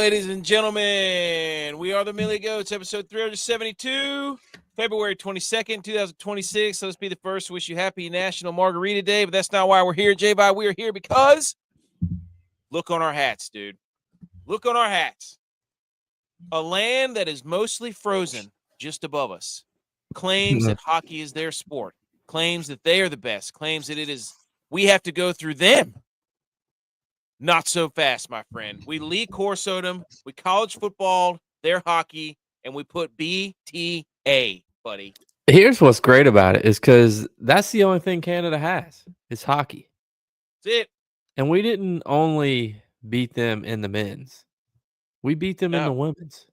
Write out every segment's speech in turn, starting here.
ladies and gentlemen. We are the Millie Goats, episode 372, February 22nd, 2026. Let's be the first to wish you happy National Margarita Day, but that's not why we're here, J-Bye. We are here because look on our hats, dude. Look on our hats. A land that is mostly frozen just above us claims that hockey is their sport, claims that they are the best, claims that we have to go through them. Not so fast, my friend. We Lee Corso'd them, we college football, their hockey, and we put BTA, buddy. Here's what's great about it is because that's the only thing Canada has is hockey. That's it. And we didn't only beat them in the men's. We beat them in the women's.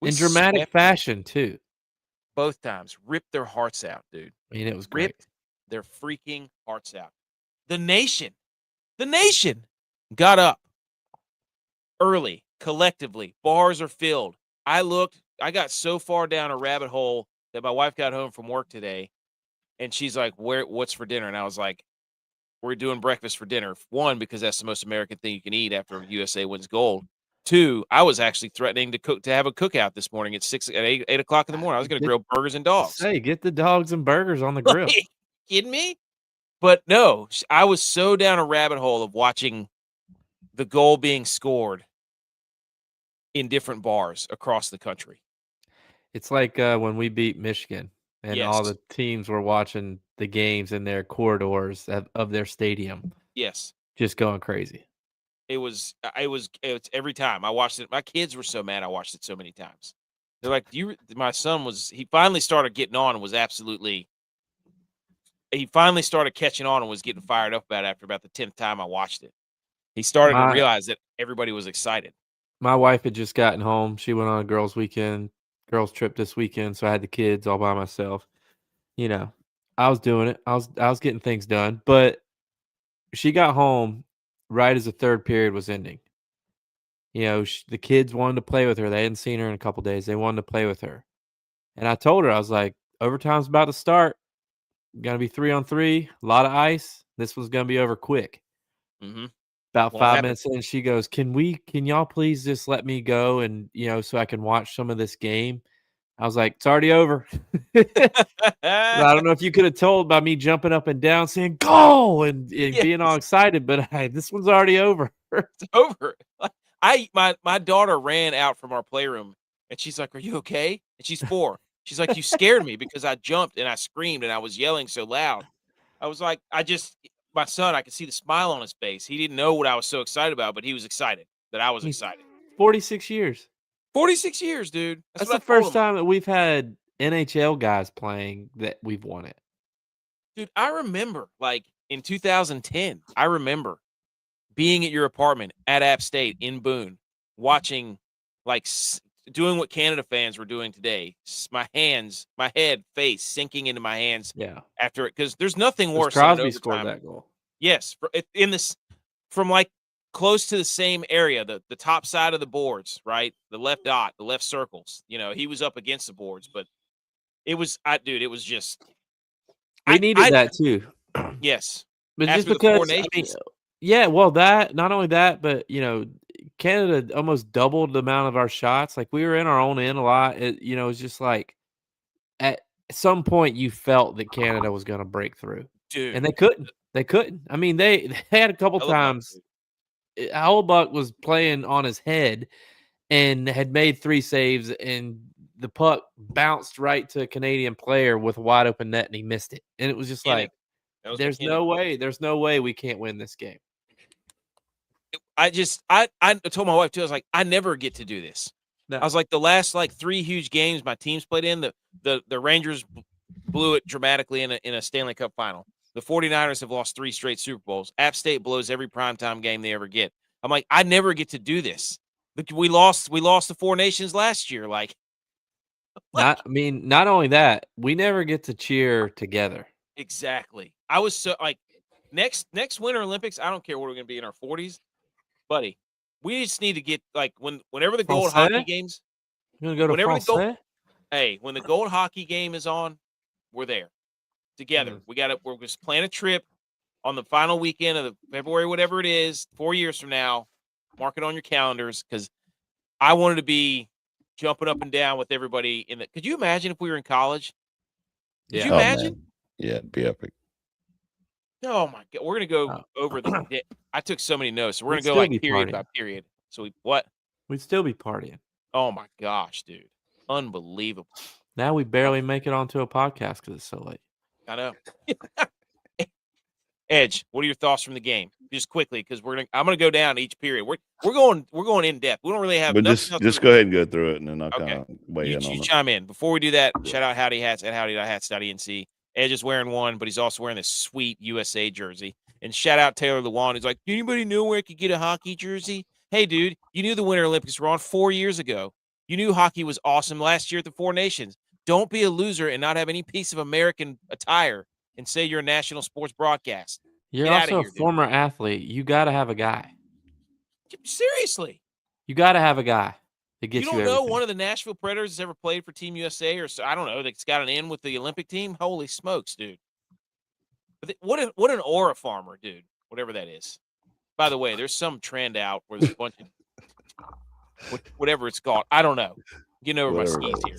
In dramatic fashion, too. Both times. Ripped their hearts out, dude. I mean, it was great. Ripped their freaking hearts out. The nation got up early, collectively. Bars are filled. I got so far down a rabbit hole that my wife got home from work today, and she's like, what's for dinner? And I was like, we're doing breakfast for dinner. One, because that's the most American thing you can eat after USA wins gold. Two, I was actually threatening to have a cookout this morning at 8 o'clock in the morning. I was going to grill burgers and dogs. Hey, get the dogs and burgers on the grill. Like, kidding me? But no, I was so down a rabbit hole of watching the goal being scored in different bars across the country. It's like when we beat Michigan and all the teams were watching the games in their corridors of their stadium. Yes. Just going crazy. It was every time I watched it. My kids were so mad I watched it so many times. They're like, my son he finally started getting on and was he finally started catching on and was getting fired up about it after about the 10th time I watched it. He started to realize that everybody was excited. My wife had just gotten home. She went on a girls' trip this weekend, so I had the kids all by myself. You know, I was doing it. I was getting things done, but she got home right as the third period was ending. You know, the kids wanted to play with her. They hadn't seen her in a couple days. They wanted to play with her. And I told her, I was like, overtime's about to start. Going to be 3-on-3, a lot of ice. This one's going to be over quick. Mm-hmm. About 5 minutes in, she goes, can y'all please just let me go and, so I can watch some of this game? I was like, it's already over. I don't know if you could have told by me jumping up and down saying go and being all excited, but this one's already over. It's over. My daughter ran out from our playroom and she's like, are you okay? And she's 4. She's like, you scared me because I jumped and I screamed and I was yelling so loud. I was like, my son, I could see the smile on his face. He didn't know what I was so excited about, but he was excited that I was excited. 46 years. 46 years, dude. That's the first time that we've had NHL guys playing that we've won it. Dude, I remember, like, in 2010, I remember being at your apartment at App State in Boone, watching, like, doing what Canada fans were doing today. My head, face sinking into my hands. Yeah. After it, because there's nothing worse than Crosby overtime. Scored that goal. Yes, from like close to the same area, the top side of the boards, right? The left dot, the left circles. He was up against the boards, but it was, it was just. We needed that too. Yes, but just because, that not only that, but Canada almost doubled the amount of our shots. Like we were in our own end a lot. It was just like at some point you felt that Canada was going to break through, dude, and they couldn't. They couldn't. I mean, they had a couple times. Hellebuyck was playing on his head and had made 3 saves, and the puck bounced right to a Canadian player with a wide open net, and he missed it. And it was just like, there's no way we can't win this game. I told my wife too, I was like, I never get to do this. No. I was like, the last 3 huge games my team's played in, the Rangers blew it dramatically in a Stanley Cup final. The 49ers have lost 3 straight Super Bowls. App State blows every primetime game they ever get. I'm like, I never get to do this. We lost the 4 Nations last year. Not only that, we never get to cheer together. Exactly. I was so next Winter Olympics, I don't care what we're going to be in our 40s, buddy. We just need to get whenever the gold hockey games. You're going to go to France? When the gold hockey game is on, we're there. Together. We're just planning a trip on the final weekend of February, whatever it is, 4 years from now. Mark it on your calendars because I wanted to be jumping up and down with everybody in the. Could you imagine if we were in college? Could you imagine? Man. Yeah, it'd be epic. Oh my God, we're gonna go over the. I took so many notes. So we're We'd gonna go still like be period partying. by period. So what? We'd still be partying. Oh my gosh, dude, unbelievable. Now we barely make it onto a podcast because it's so late. I know. Edge, what are your thoughts from the game? Just quickly, because I'm gonna go down each period. We're going in depth. We don't really have. But just go ahead and go through it, and then I'll kind of weigh in on You it. chime in before we do that. Shout out Howdy Hats at howdy.hats.enc. Edge is wearing one, but he's also wearing this sweet USA jersey. And shout out Taylor Lewan, who's like, anybody know where I could get a hockey jersey? Hey, dude, you knew the Winter Olympics were on 4 years ago. You knew hockey was awesome last year at the Four Nations. Don't be a loser and not have any piece of American attire and say you're a national sports broadcast. You're Get also outta here, a former athlete. You got to have a guy. Seriously. You got to have a guy that gets you You don't know everything. one of the Nashville Predators has ever played for Team USA or I don't know that's got an in with the Olympic team? Holy smokes, dude! But what an aura farmer, dude. Whatever that is. By the way, there's some trend out where there's a bunch of whatever it's called. I don't know. Getting over my skis here.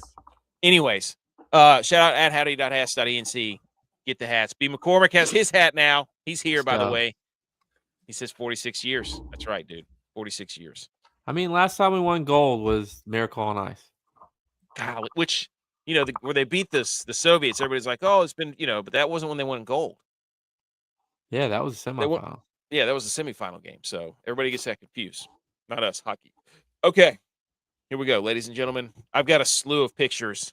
Anyways, shout out at howdy.hats.enc. Get the hats. B. McCormick has his hat now. He's here, by the way. He says 46 years. That's right, dude. 46 years. I mean, last time we won gold was Miracle on Ice. God, which, where they beat the Soviets, everybody's like, oh, it's been, but that wasn't when they won gold. Yeah, that was a semifinal. Yeah, that was a semifinal game. So everybody gets that confused. Not us, hockey. Okay, here we go, ladies and gentlemen. I've got a slew of pictures,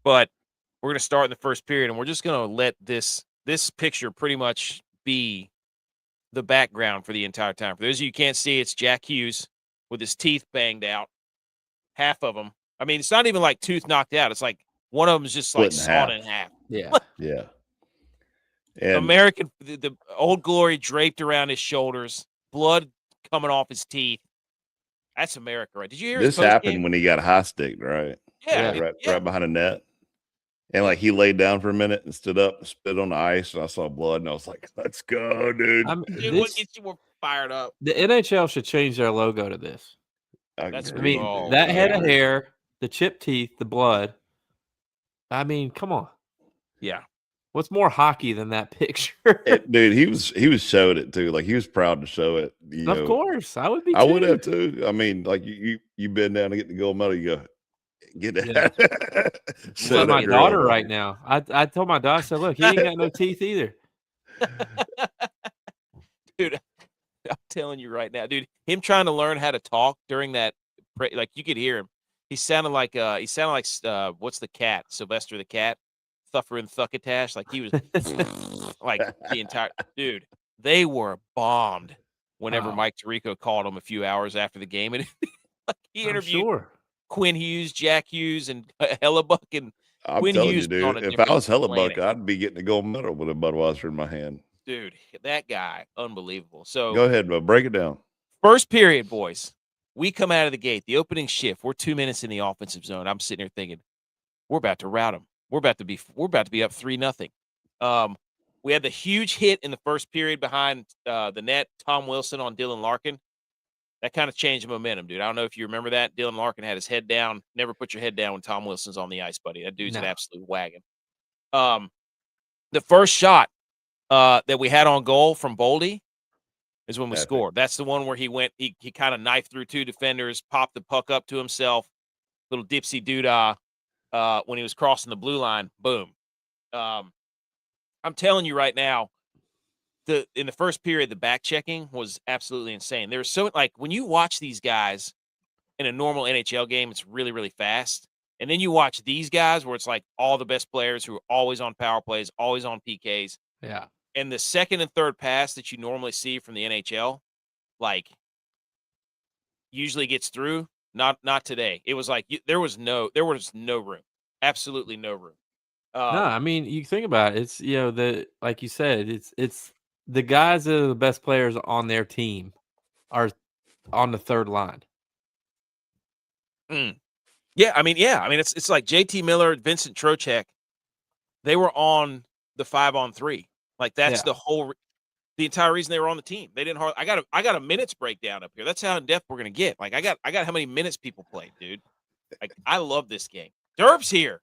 but we're going to start in the first period, and we're just going to let this picture pretty much be the background for the entire time. For those of you who can't see, it's Jack Hughes with his teeth banged out, half of them. I mean, it's not even like tooth knocked out. It's like one of them is just like sawed in half. Yeah. Yeah. And American, the Old Glory draped around his shoulders, blood coming off his teeth. That's America, right? Did you hear this happened when he got high sticked, right? Yeah. Right behind the net. And like he laid down for a minute and stood up and spit on the ice, and I saw blood, and I was like, "Let's go, dude!" Dude, what gets you more fired up? The NHL should change their logo to this. That's I mean, that head of hair, the chipped teeth, the blood. I mean, come on. Yeah. What's more hockey than that picture? Dude, he was showing it too. Like he was proud to show it. Of course, I would be. I would have too. I mean, like you bend down to get the gold medal, you go get that. Yeah. So my daughter right now. I told my daughter, I said, look, he ain't got no teeth either. Dude, I'm telling you right now, dude. Him trying to learn how to talk during that, like you could hear him. He sounded like what's the cat? Sylvester the cat. Thuffer and Thuckatash, like he was like the entire dude. They were bombed whenever Mike Tirico called him a few hours after the game, and he interviewed Quinn Hughes, Jack Hughes, and Hellebuck. And I'm Quinn telling Hughes, you, dude, if I was Hellebuck, I'd be getting a gold medal with a Budweiser in my hand. Dude, that guy, unbelievable. So go ahead, bud, break it down. First period, boys. We come out of the gate, the opening shift. We're 2 minutes in the offensive zone. I'm sitting here thinking, we're about to rout them. We're about to be up 3-0. We had the huge hit in the first period behind the net, Tom Wilson on Dylan Larkin. That kind of changed the momentum, dude. I don't know if you remember that. Dylan Larkin had his head down. Never put your head down when Tom Wilson's on the ice, buddy. That dude's an absolute wagon. The first shot that we had on goal from Boldy is when we scored. That's the one where he kind of knifed through two defenders, popped the puck up to himself, little dipsy doodah. When he was crossing the blue line, boom. I'm telling you right now, in the first period, the back checking was absolutely insane. There's so like when you watch these guys in a normal NHL game, it's really, really fast. And then you watch these guys where it's like all the best players who are always on power plays, always on PKs. Yeah. And the second and third pass that you normally see from the NHL, like usually gets through. Not today. It was like there was no room. Absolutely no room. No, I mean, you think about it. It's like you said, it's the guys that are the best players on their team are on the third line. Yeah, I mean, it's like JT Miller, Vincent Trocheck. They were on the 5-on-3. Like that's the whole. the entire reason they were on the team. They didn't hardly. I got a minutes breakdown up here. That's how in depth we're gonna get. Like I got how many minutes people played, dude. Like I love this game. Derb's here.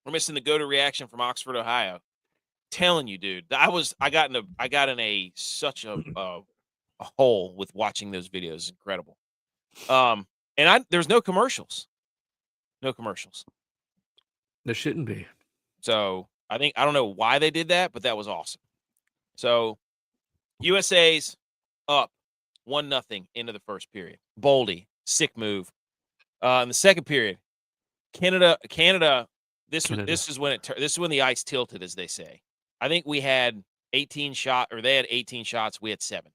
We're missing the go-to reaction from Oxford, Ohio. Telling you, dude. I got in such a hole with watching those videos. It's incredible. And there's no commercials. No commercials. There shouldn't be. So I don't know why they did that, but that was awesome. So USA's up 1-0 into the first period. Boldy, sick move. In the second period, Canada. This is when the ice tilted, as they say. I think we had 18 shots, or they had 18 shots. We had 7.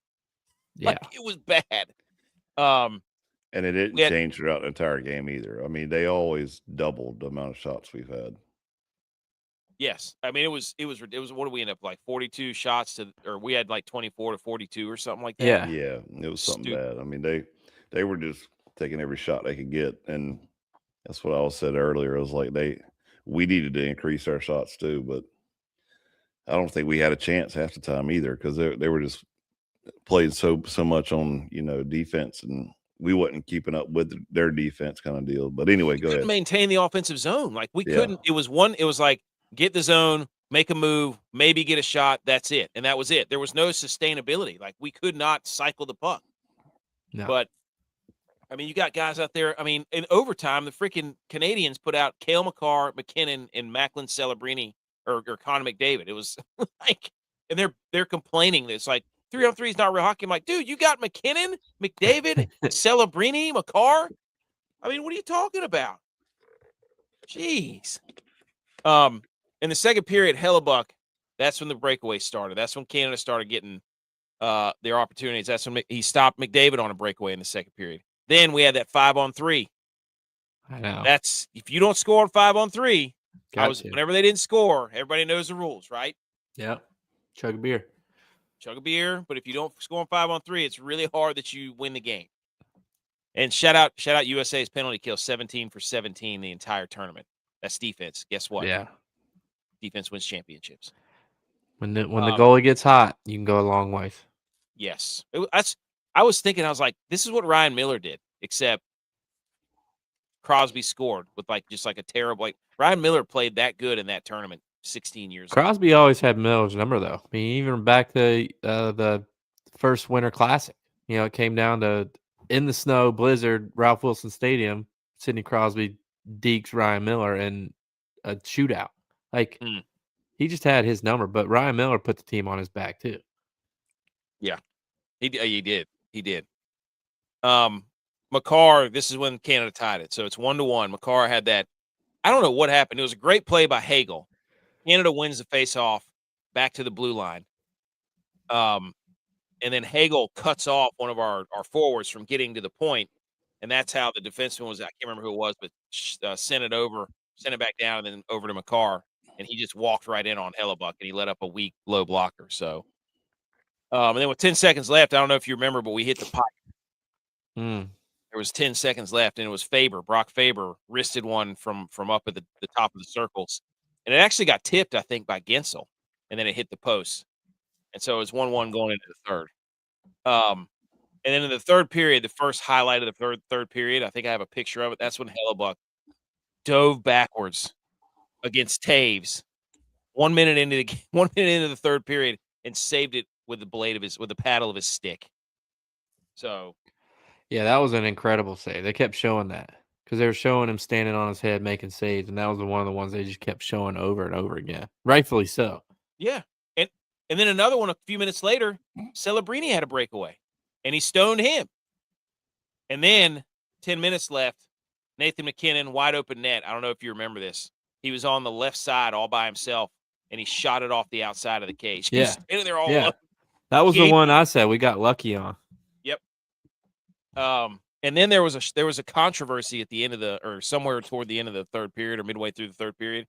Yeah, Like, it was bad. And it didn't change throughout the entire game either. I mean, they always doubled the amount of shots we've had. Yes, I mean it was what did we end up like 42 shots or we had like 24 to 42 or something like that. Yeah, it was something bad. I mean they were just taking every shot they could get, and that's what I said earlier. It was like we needed to increase our shots too, but I don't think we had a chance half the time either because they were just playing so much on defense, and we wasn't keeping up with their defense kind of deal. But anyway, go ahead. Maintain the offensive zone. Like we couldn't. It was like get the zone, make a move, maybe get a shot. That's it, and that was it. There was no sustainability. Like we could not cycle the puck. No. But I mean, you got guys out there. I mean, in overtime, the freaking Canadians put out Cale Makar, McKinnon, and Macklin Celebrini or Connor McDavid. It was like, and they're complaining that it's like 3-on-3 is not real hockey. I'm like, dude, you got McKinnon, McDavid, Celebrini, Makar. I mean, what are you talking about? Jeez. In the second period, Hellebuck, that's when the breakaway started. That's when Canada started getting their opportunities. That's when he stopped McDavid on a breakaway in the second period. Then we had that 5-on-3. I know. That's if you don't score on 5-on-3. Whenever they didn't score, everybody knows the rules, right? Yep. Chug a beer. But if you don't score on 5-on-3, it's really hard that you win the game. And shout out USA's penalty kill, 17 for 17 the entire tournament. That's defense. Guess what? Yeah. Defense wins championships. When the goalie gets hot, you can go a long ways. Yes. I was thinking, I was like, this is what Ryan Miller did, except Crosby scored with just a terrible. Ryan Miller played that good in that tournament 16 years ago. Crosby always had Miller's number, though. I mean, even back to the first Winter Classic, it came down to in the snow blizzard, Ralph Wilson Stadium, Sidney Crosby dekes Ryan Miller in a shootout. He just had his number, but Ryan Miller put the team on his back too. Yeah, he did. He did. Makar, this is when Canada tied it, so it's 1-1. Makar had that. I don't know what happened. It was a great play by Hagel. Canada wins the face-off back to the blue line. And then Hagel cuts off one of our forwards from getting to the point, and that's how the defenseman was. I can't remember who it was, but sent it back down, and then over to Makar, and he just walked right in on Hellebuck, and he let up a weak low blocker. So, and then with 10 seconds left, I don't know if you remember, but we hit the pipe. There was 10 seconds left, and it was Brock Faber wristed one from up at the top of the circles, and it actually got tipped, I think, by Gensel, and then it hit the post. And so it's 1-1 going into the third. And then in the third period, the first highlight of the third period, I think I have a picture of it. That's when Hellebuck dove backwards against Taves 1 minute into the third period and saved it with the paddle of his stick. So, yeah, that was an incredible save. They kept showing that because they were showing him standing on his head making saves, and that was one of the ones they just kept showing over and over again. Rightfully so. Yeah. And then another one a few minutes later, Celebrini had a breakaway, and he stoned him. And then 10 minutes left, Nathan McKinnon, wide open net. I don't know if you remember this. He was on the left side all by himself, and he shot it off the outside of the cage. He was standing there all alone. That was the one I said we got lucky on. Yep. And then there was a controversy at the end of somewhere toward the end of the third period or midway through the third period,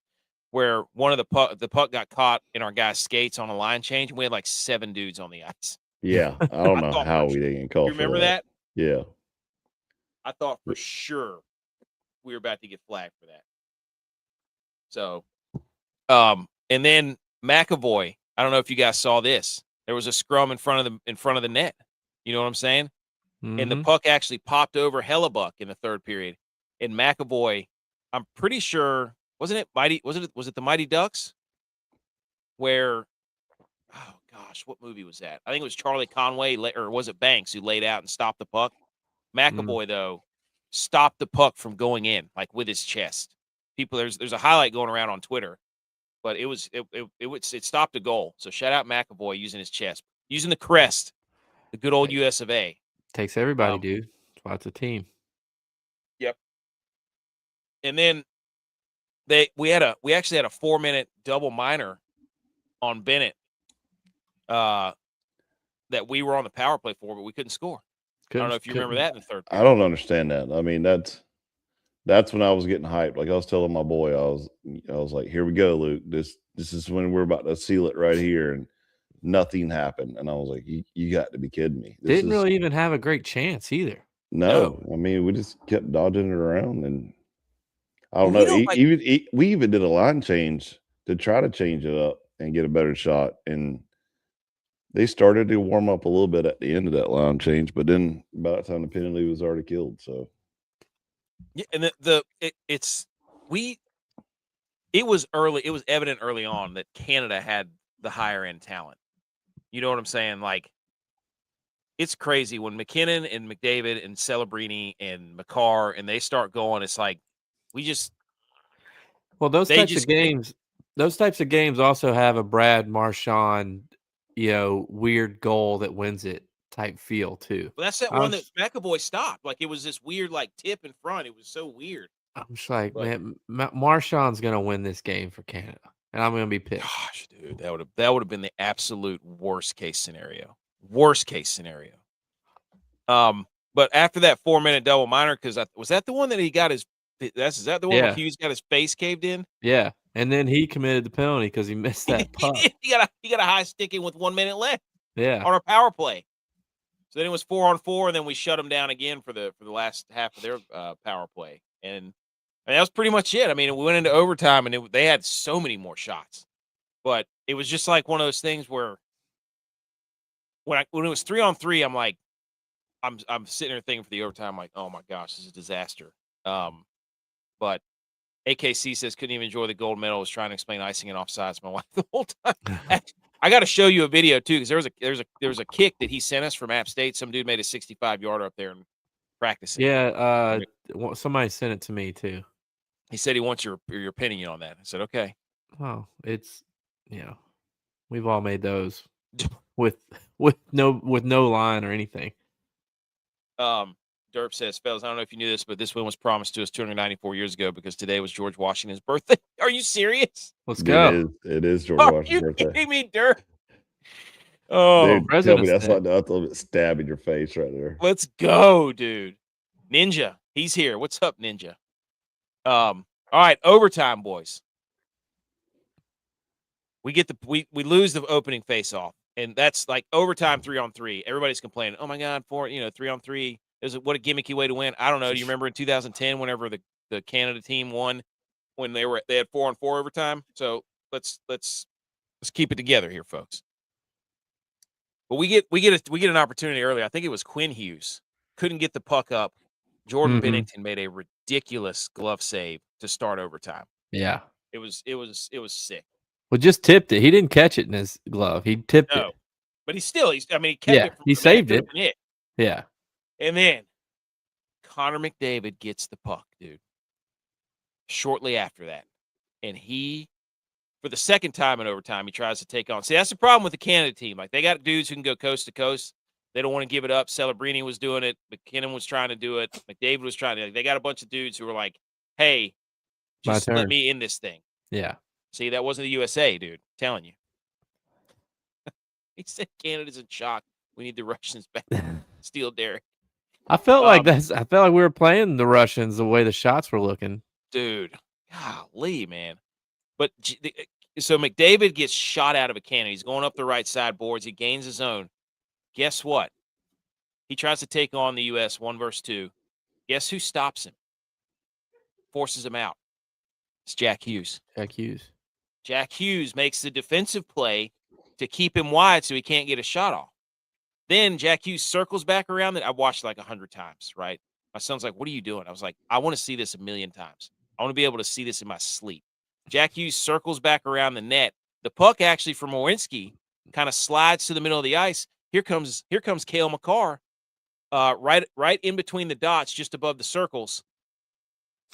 where one of the puck got caught in our guy's skates on a line change, and we had 7 dudes on the ice. Yeah, I don't know how we didn't call. You remember that? Yeah. I thought for sure we were about to get flagged for that. So, and then McAvoy, I don't know if you guys saw this. There was a scrum in front of the net. You know what I'm saying? And the Mhm. puck actually popped over Hellebuck in the third period. And McAvoy, I'm pretty sure, was it the Mighty Ducks? Where, oh gosh, what movie was that? I think it was Charlie Conway, or was it Banks who laid out and stopped the puck? McAvoy, though, stopped the puck from going in, like with his chest. There's a highlight going around on Twitter, but it stopped a goal. So shout out McAvoy using his chest, using the crest, the good old U.S. of A. Takes everybody, dude. That's why it's a team. Yep. And then we actually had a 4-minute double minor on Bennett that we were on the power play for, but we couldn't score. I don't know if you remember that in the third period. I don't understand that. I mean, that's when I was getting hyped. Like I was telling my boy, I was like, "Here we go, Luke. This is when we're about to seal it right here." And nothing happened. And I was like, "You got to be kidding me!" Didn't really even have a great chance either. No, I mean, we just kept dodging it around, and I don't Well, know. we don't We even did a line change to try to change it up and get a better shot, and they started to warm up a little bit at the end of that line change, but then by that time the penalty was already killed. So Yeah, and it was early. It was evident early on that Canada had the higher end talent. You know what I'm saying? Like, it's crazy when McKinnon and McDavid and Celebrini and McCarr and they start going. It's like Well, those types of games also have a Brad Marchand, weird goal that wins it type feel too. Well, that's that one that McAvoy stopped. Like, it was this weird like tip in front. It was so weird. I'm just like, man, Marchand's gonna win this game for Canada, and I'm gonna be pissed. Gosh, dude, that would have been the absolute worst case scenario. Worst case scenario. But after that 4-minute double minor, because was that the one that he got his? Is that the one where Hughes got his face caved in? Yeah, and then he committed the penalty because he missed that puck. He got a high stick in with 1 minute left. Yeah, on our power play. So then it was 4-on-4, and then we shut them down again for the last half of their power play, and that was pretty much it. I mean, we went into overtime, and they had so many more shots, but it was just like one of those things where when it was 3-on-3, I'm like, I'm sitting there thinking for the overtime, like, oh my gosh, this is a disaster. But AKC says couldn't even enjoy the gold medal. Was trying to explain icing and offsides to my wife the whole time. I got to show you a video too, because there was a kick that he sent us from App State. Some dude made a 65-yarder up there and practicing. Yeah, somebody sent it to me too. He said he wants your opinion on that. I said, okay. Oh, it's we've all made those with no line or anything. Derp says, fellas, I don't know if you knew this, but this win was promised to us 294 years ago because today was George Washington's birthday. Are you serious? Let's go. It is George Washington's birthday. Are you kidding me, Derp? Oh, dude, tell me that's not a little stab in your face right there. Let's go, dude. Ninja, he's here. What's up, Ninja? All right, overtime, boys. We lose the opening face-off, and that's like overtime 3-on-3. Everybody's complaining, oh my God, 3-on-3. What a gimmicky way to win. I don't know. Do you remember in 2010 whenever the Canada team won when they had 4-on-4 overtime? So let's keep it together here, folks. But we get an opportunity early. I think it was Quinn Hughes couldn't get the puck up. Jordan Bennington made a ridiculous glove save to start overtime. Yeah, it was sick. Well, just tipped it. He didn't catch it in his glove. He tipped it. But he kept it. He saved it. Yeah. And then Connor McDavid gets the puck, dude. Shortly after that. And he, for the second time in overtime, he tries to take on. See, that's the problem with the Canada team. Like, they got dudes who can go coast to coast. They don't want to give it up. Celebrini was doing it. McKinnon was trying to do it. McDavid was trying to. They got a bunch of dudes who were like, hey, just let me in this thing. Yeah. See, that wasn't the USA, dude. I'm telling you. He said Canada's in shock. We need the Russians back. Steal Derek. I felt like we were playing the Russians the way the shots were looking. Dude, golly, man. But so McDavid gets shot out of a cannon. He's going up the right side boards. He gains his own. Guess what? He tries to take on the U.S. 1 versus 2. Guess who stops him? Forces him out. It's Jack Hughes. Jack Hughes. Jack Hughes makes the defensive play to keep him wide so he can't get a shot off. Then Jack Hughes circles back around. That I watched like 100 times, right? My son's like, what are you doing? I was like, I want to see this 1,000,000 times. I want to be able to see this in my sleep. Jack Hughes circles back around the net. The puck actually from Werenski kind of slides to the middle of the ice. Here comes Cale Makar, right in between the dots, just above the circles.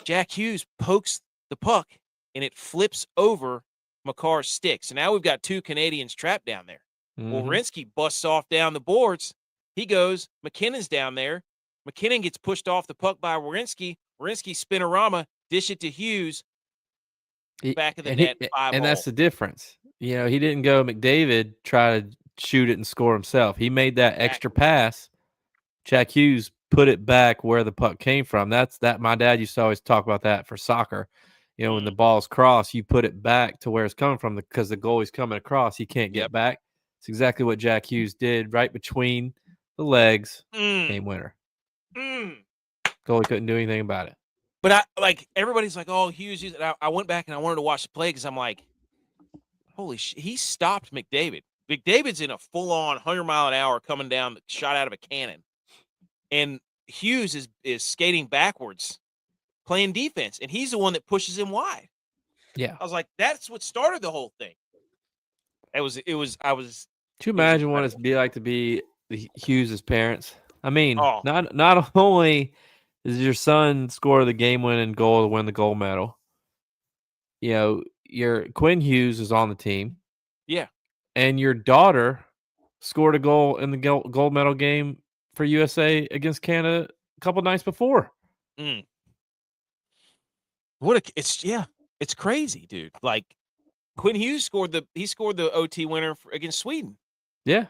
Jack Hughes pokes the puck, and it flips over Makar's stick. So now we've got 2 Canadians trapped down there. Well, Werenski busts off down the boards. He goes. McKinnon's down there. McKinnon gets pushed off the puck by Werenski. Werenski spinorama, dish it to Hughes. Back of the net, 5-0. And that's the difference. You know, he didn't go McDavid try to shoot it and score himself. He made that extra pass. Jack Hughes put it back where the puck came from. That's that. My dad used to always talk about that for soccer. You know, when the ball's crossed, you put it back to where it's coming from because the goalie's coming across. He can't get back. It's exactly what Jack Hughes did right between the legs. Game winner. Goalie couldn't do anything about it. But everybody's like, oh, Hughes. And I went back and I wanted to watch the play because I'm like, holy shit, he stopped McDavid. McDavid's in a full-on 100-mile-an-hour coming down, shot out of a cannon. And Hughes is skating backwards, playing defense, and he's the one that pushes him wide. Yeah. I was like, that's what started the whole thing. I was. Could you imagine what it'd be like to be Hughes' parents? I mean, not only does your son score the game-winning goal to win the gold medal, you know, your Quinn Hughes is on the team. Yeah. And your daughter scored a goal in the gold medal game for USA against Canada a couple nights before. It's crazy, dude. Like Quinn Hughes scored the OT winner against Sweden. Yeah.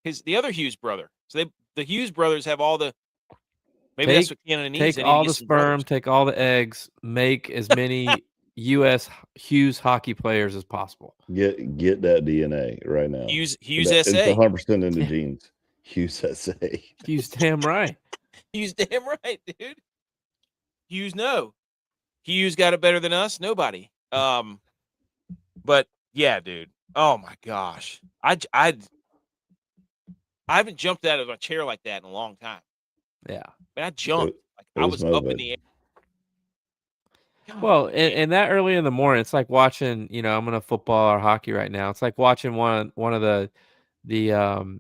The other Hughes brother. So the Hughes brothers have all the. Maybe that's what Canada needs. Take all the sperm, take all the eggs, make as many U.S. Hughes hockey players as possible. Get that DNA right now. Hughes SA. It's 100% in the genes. Hughes SA. Hughes damn right. Hughes damn right, dude. Hughes Hughes got it better than us. Nobody. But yeah, dude. Oh my gosh. I haven't jumped out of a chair like that in a long time. Yeah. But I jumped. I was up in the air. God, well, and that early in the morning, it's like watching, you know, I'm in a football or hockey right now. It's like watching one of the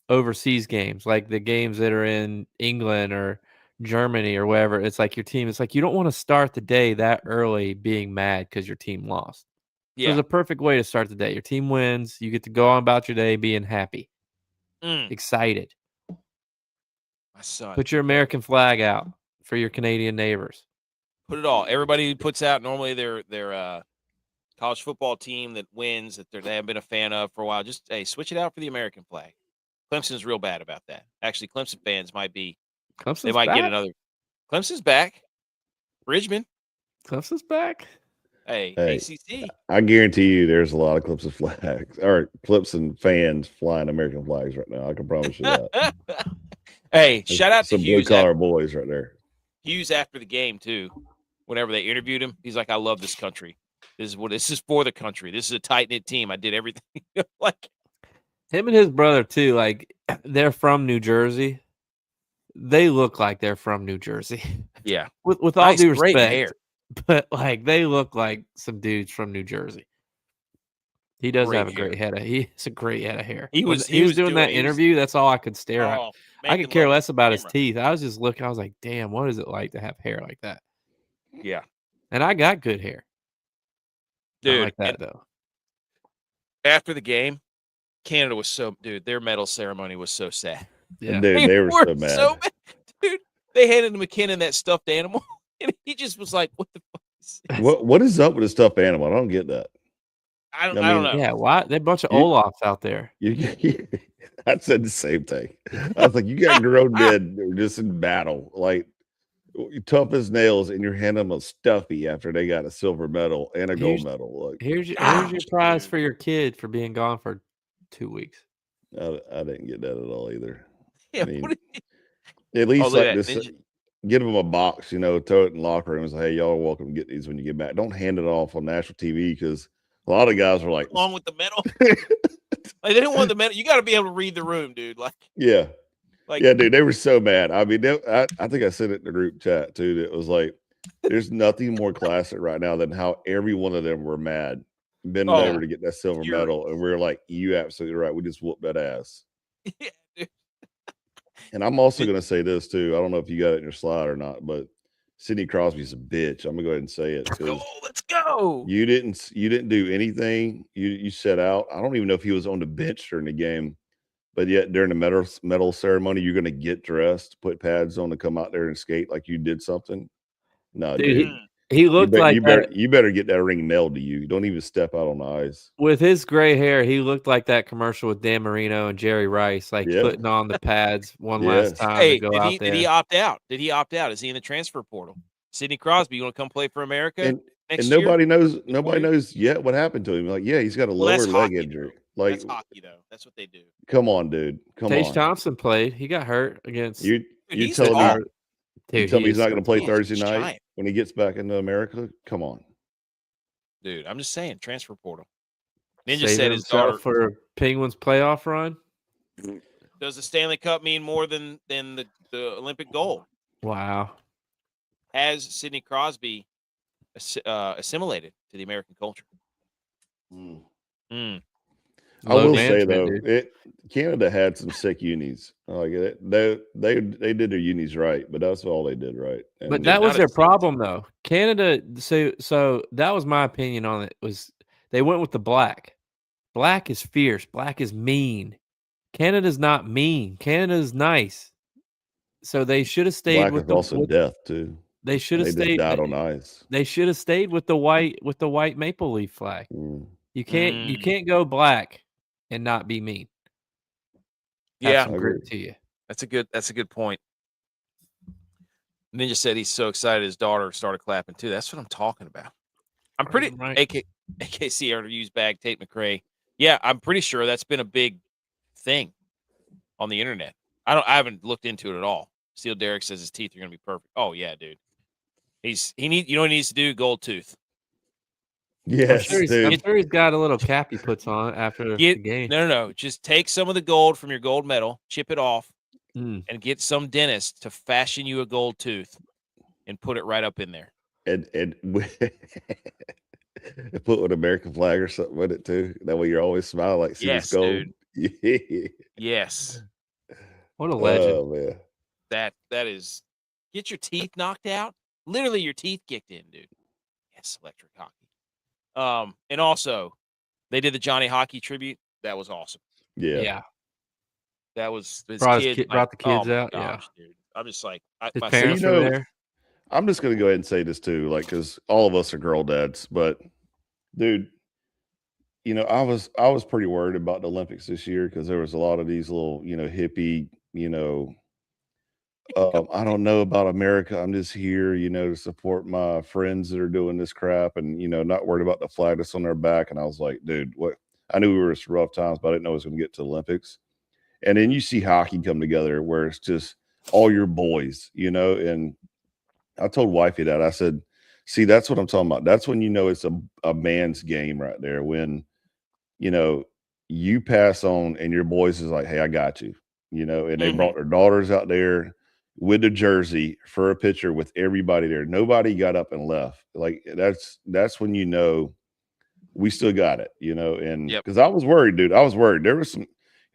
overseas games, like the games that are in England or Germany or wherever. It's like your team. It's like you don't want to start the day that early being mad because your team lost. Yeah. So it's a perfect way to start the day. Your team wins. You get to go on about your day being happy, excited. My son. Put your American flag out for your Canadian neighbors. Put it all. Everybody puts out normally their college football team that wins that they haven't been a fan of for a while. Just switch it out for the American flag. Clemson's real bad about that. Actually, Clemson fans might be. They might get another. Clemson's back. Bridgeman. Clemson's back. Hey, ACC. I guarantee you, there's a lot of Clemson flags or Clemson fans flying American flags right now. I can promise you that. Hey, shout out to Hughes. Some blue collar boys right there. Hughes after the game too. Whenever they interviewed him, he's like, "I love this country. This is for the country. This is a tight knit team. I did everything." Like him and his brother too. Like they're from New Jersey. They look like they're from New Jersey. Yeah, with all due respect, hair. But like they look like some dudes from New Jersey. He does have a great head. He's a great head of hair. He was doing that interview. That's all I could stare at. I could care less about his teeth. I was just looking. I was like, damn, what is it like to have hair like that? Yeah. And I got good hair. Dude. Not like that, though. After the game, Canada was their medal ceremony was so sad. Yeah. Dude, they were so mad. Dude, they handed McKinnon that stuffed animal, and he just was like, what the fuck is this? What is up with a stuffed animal? I don't get that. I don't know. Yeah, why? They're a bunch of Olafs out there. I said the same thing. I was like, you got grown men that were just in battle, like tough as nails, and you're handing them a stuffy after they got a silver medal and a gold medal. Like, here's your prize for your kid for being gone for 2 weeks. I didn't get that at all either. Yeah, I mean, at least like this, give them a box, throw it in the locker room and say, hey, y'all are welcome to get these when you get back. Don't hand it off on national TV because A lot of guys were like, along with the medal. Like, they didn't want the medal. You got to be able to read the room, dude. Like, yeah, like, yeah, dude, they were so mad. I mean, I think I said it in the group chat too. That it was like, there's nothing more classic right now than how every one of them were mad, bending Oh, over to get that silver furious. medal, and we are like, you absolutely right. We just whooped that ass. Yeah, dude. And I'm also going to say this too. I don't know if you got it in your slide or not, but Sidney Crosby's a bitch. I'm gonna go ahead and say it. Let's go. You didn't do anything. You set out. I don't even know if he was on the bench during the game, but yet during the medal ceremony, you're gonna get dressed, put pads on to come out there and skate like you did something. No, dude. He looked like that. You better get that ring mailed to you. Don't even step out on the ice. With his gray hair, he looked like that commercial with Dan Marino and Jerry Rice, like putting on the pads one last time to go out there. Did he opt out? Did he opt out? Is he in the transfer portal? Sidney Crosby, you want to come play for America? And nobody knows yet what happened to him. Like, yeah, he's got a lower leg injury. Like, that's hockey, though. That's what they do. Come on, dude. Come on. Tage Thompson played. He got hurt against. You tell me he's not going to play Thursday night giant. when he gets back into America? Come on, dude. I'm just saying, transfer portal. Ninja Save said his daughter for Penguins playoff run. Does the Stanley Cup mean more than the Olympic gold? Wow. Has Sidney Crosby assimilated to the American culture? I will say though, Canada had some sick unis. Like they did their unis right, but that's all they did right. And but that was their problem though. Canada. So that was my opinion on it. Was they went with the black. Black is fierce. Black is mean. Canada's not mean. Canada's nice. So they should have stayed black with also death too. They should have stayed on ice. They should have stayed with the white maple leaf flag. You can't go black and not be mean. Yeah, I agree to you. That's a good point. Ninja said he's so excited his daughter started clapping too. That's what I'm talking about. I'm pretty AKC ever used bag Tate McRae. Yeah, I'm pretty sure that's been a big thing on the internet. I haven't looked into it at all. Steel Derek says his teeth are gonna be perfect. Oh yeah, dude. You know what he needs to do? Gold tooth. Yes, I'm sure he's got a little cap he puts on after the game. No. Just take some of the gold from your gold medal, chip it off, and get some dentist to fashion you a gold tooth and put it right up in there. And put an American flag or something with it too. That way you're always smiling like see this gold. Dude. Yes. What a legend. Oh man. That is get your teeth knocked out. Literally your teeth kicked in, dude. Yes, electric hockey. And also they did the Johnny Hockey tribute. That was awesome. Yeah. That was his brought kid, the kids out. Gosh, dude. I'm just like his parents were there. I'm just gonna go ahead and say this too, like because all of us are girl dads, but dude, I was pretty worried about the Olympics this year because there was a lot of these little, hippie, I don't know about America. I'm just here, to support my friends that are doing this crap and, not worried about the flag that's on their back. And I was like, dude, what? I knew we were in rough times, but I didn't know it was going to get to the Olympics. And then you see hockey come together where it's just all your boys, and I told wifey that. I said, see, that's what I'm talking about. That's when it's a man's game right there. When, you pass on and your boys is like, hey, I got you, and they brought their daughters out there with the jersey for a picture with everybody there. Nobody got up and left. Like that's when we still got it, and because I was worried, dude. I was worried. There was some,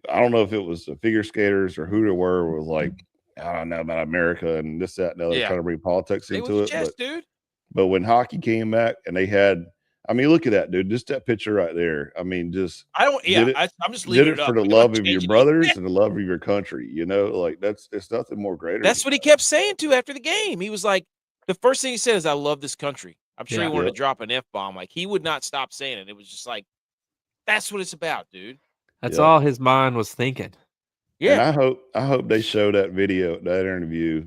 I don't know if it was the figure skaters or who they were, was like, I don't know about America and this, that, and the other, trying to bring politics into it. But when hockey came back and they had, I mean, look at that, dude. Just that picture right there. I mean, just I'm just leaving it for the love of your brothers and the love of your country. Like it's nothing more greater. That's what he kept saying too after the game. He was like, the first thing he said is, "I love this country." I'm sure he wanted to drop an F-bomb. Like he would not stop saying it. It was just like, that's what it's about, dude. That's all his mind was thinking. Yeah. And I hope they show that video, that interview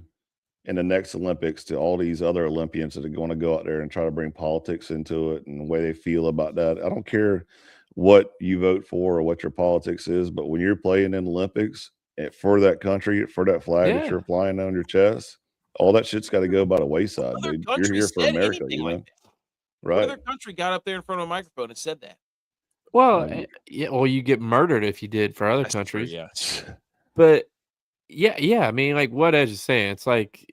in the next Olympics to all these other Olympians that are going to go out there and try to bring politics into it and the way they feel about that. I don't care what you vote for or what your politics is, but when you're playing in the Olympics for that country, for that flag that you're flying on your chest, all that shit's got to go by the wayside, dude. You're here for America, Right. What other country got up there in front of a microphone and said that? Well, yeah. Well, you get murdered if you did for other That's true, countries. yeah. But yeah. I mean, like what Edge is saying, it's like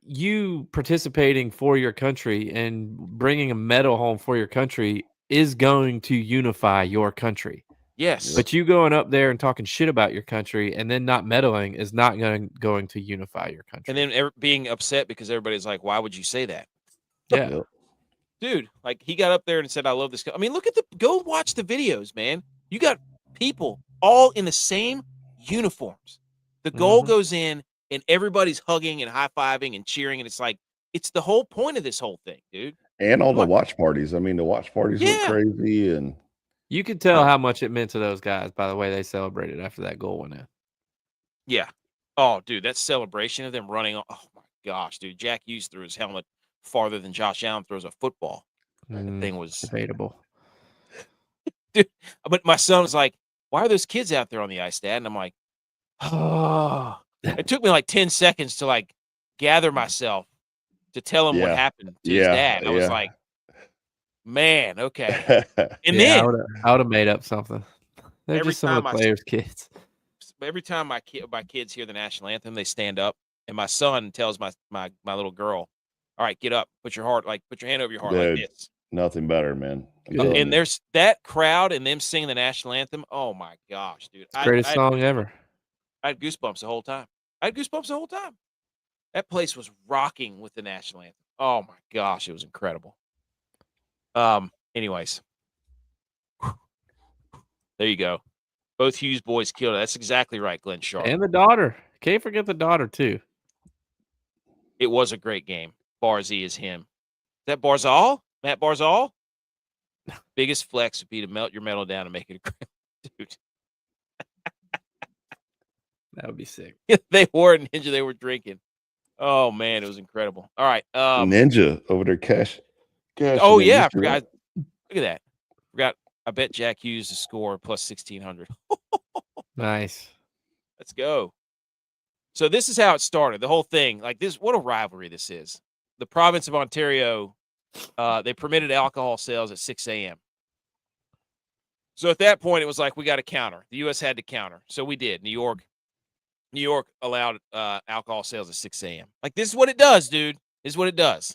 you participating for your country and bringing a medal home for your country is going to unify your country. Yes. But you going up there and talking shit about your country and then not meddling is not going to unify your country. And then being upset because everybody's like, why would you say that? Yeah. Yep. Dude, like he got up there and said, I love this. I mean, go watch the videos, man. You got people all in the same uniforms. The goal goes in and everybody's hugging and high-fiving and cheering. And it's like, it's the whole point of this whole thing, dude. And all the watch parties. I mean, the watch parties went Yeah. crazy, and You could tell how much it meant to those guys by the way they celebrated after that goal went in. Yeah. Oh, dude, that celebration of them running. Oh my gosh, dude. Jack Hughes threw his helmet farther than Josh Allen throws a football. That thing was debatable. Dude, but my son was like, why are those kids out there on the ice, Dad? And I'm like, oh. It took me like 10 seconds to like gather myself to tell him what happened to his dad. I was like, man, okay. And then I would have made up something. They're every just some of the time players' kids. every time my kids hear the national anthem, they stand up, and my son tells my little girl, all right, get up, put your hand over your heart like this. Nothing better, man. And there's that crowd and them singing the national anthem. Oh my gosh, dude. Greatest song ever. I had goosebumps the whole time. That place was rocking with the national anthem. Oh my gosh, it was incredible. Anyways. There you go. Both Hughes boys killed it. That's exactly right, Glenn Sharp. And the daughter. Can't forget the daughter, too. It was a great game. Barzy is him. Is that Barzal? Matt Barzal? Biggest flex would be to melt your metal down and make it a dude. That would be sick. They wore it Ninja. They were drinking. Oh, man. It was incredible. All right. Ninja over there cash. Oh, yeah. I forgot. Look at that. Forgot. I bet Jack Hughes to score plus 1,600. Nice. Let's go. So this is how it started. The whole thing. Like this. What a rivalry this is. The province of Ontario, they permitted alcohol sales at 6 a.m. So at that point, it was like, we got to counter. The U.S. had to counter. So we did. New York allowed alcohol sales at 6 a.m. Like, this is what it does, dude. This is what it does.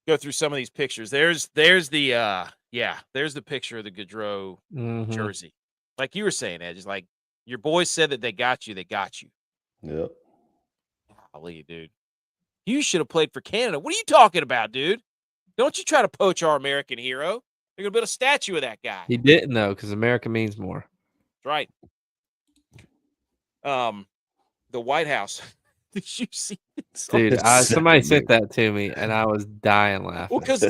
Go through some of these pictures. There's the picture of the Gaudreau jersey. Like you were saying, Ed, it's like your boys said that they got you. Yep. Golly, dude. You should have played for Canada. What are you talking about, dude? Don't you try to poach our American hero. They're going to build a statue of that guy. He didn't, though, because America means more. That's right. The White House. Did you see this? Dude, somebody sent that to me, and I was dying laughing. Well, because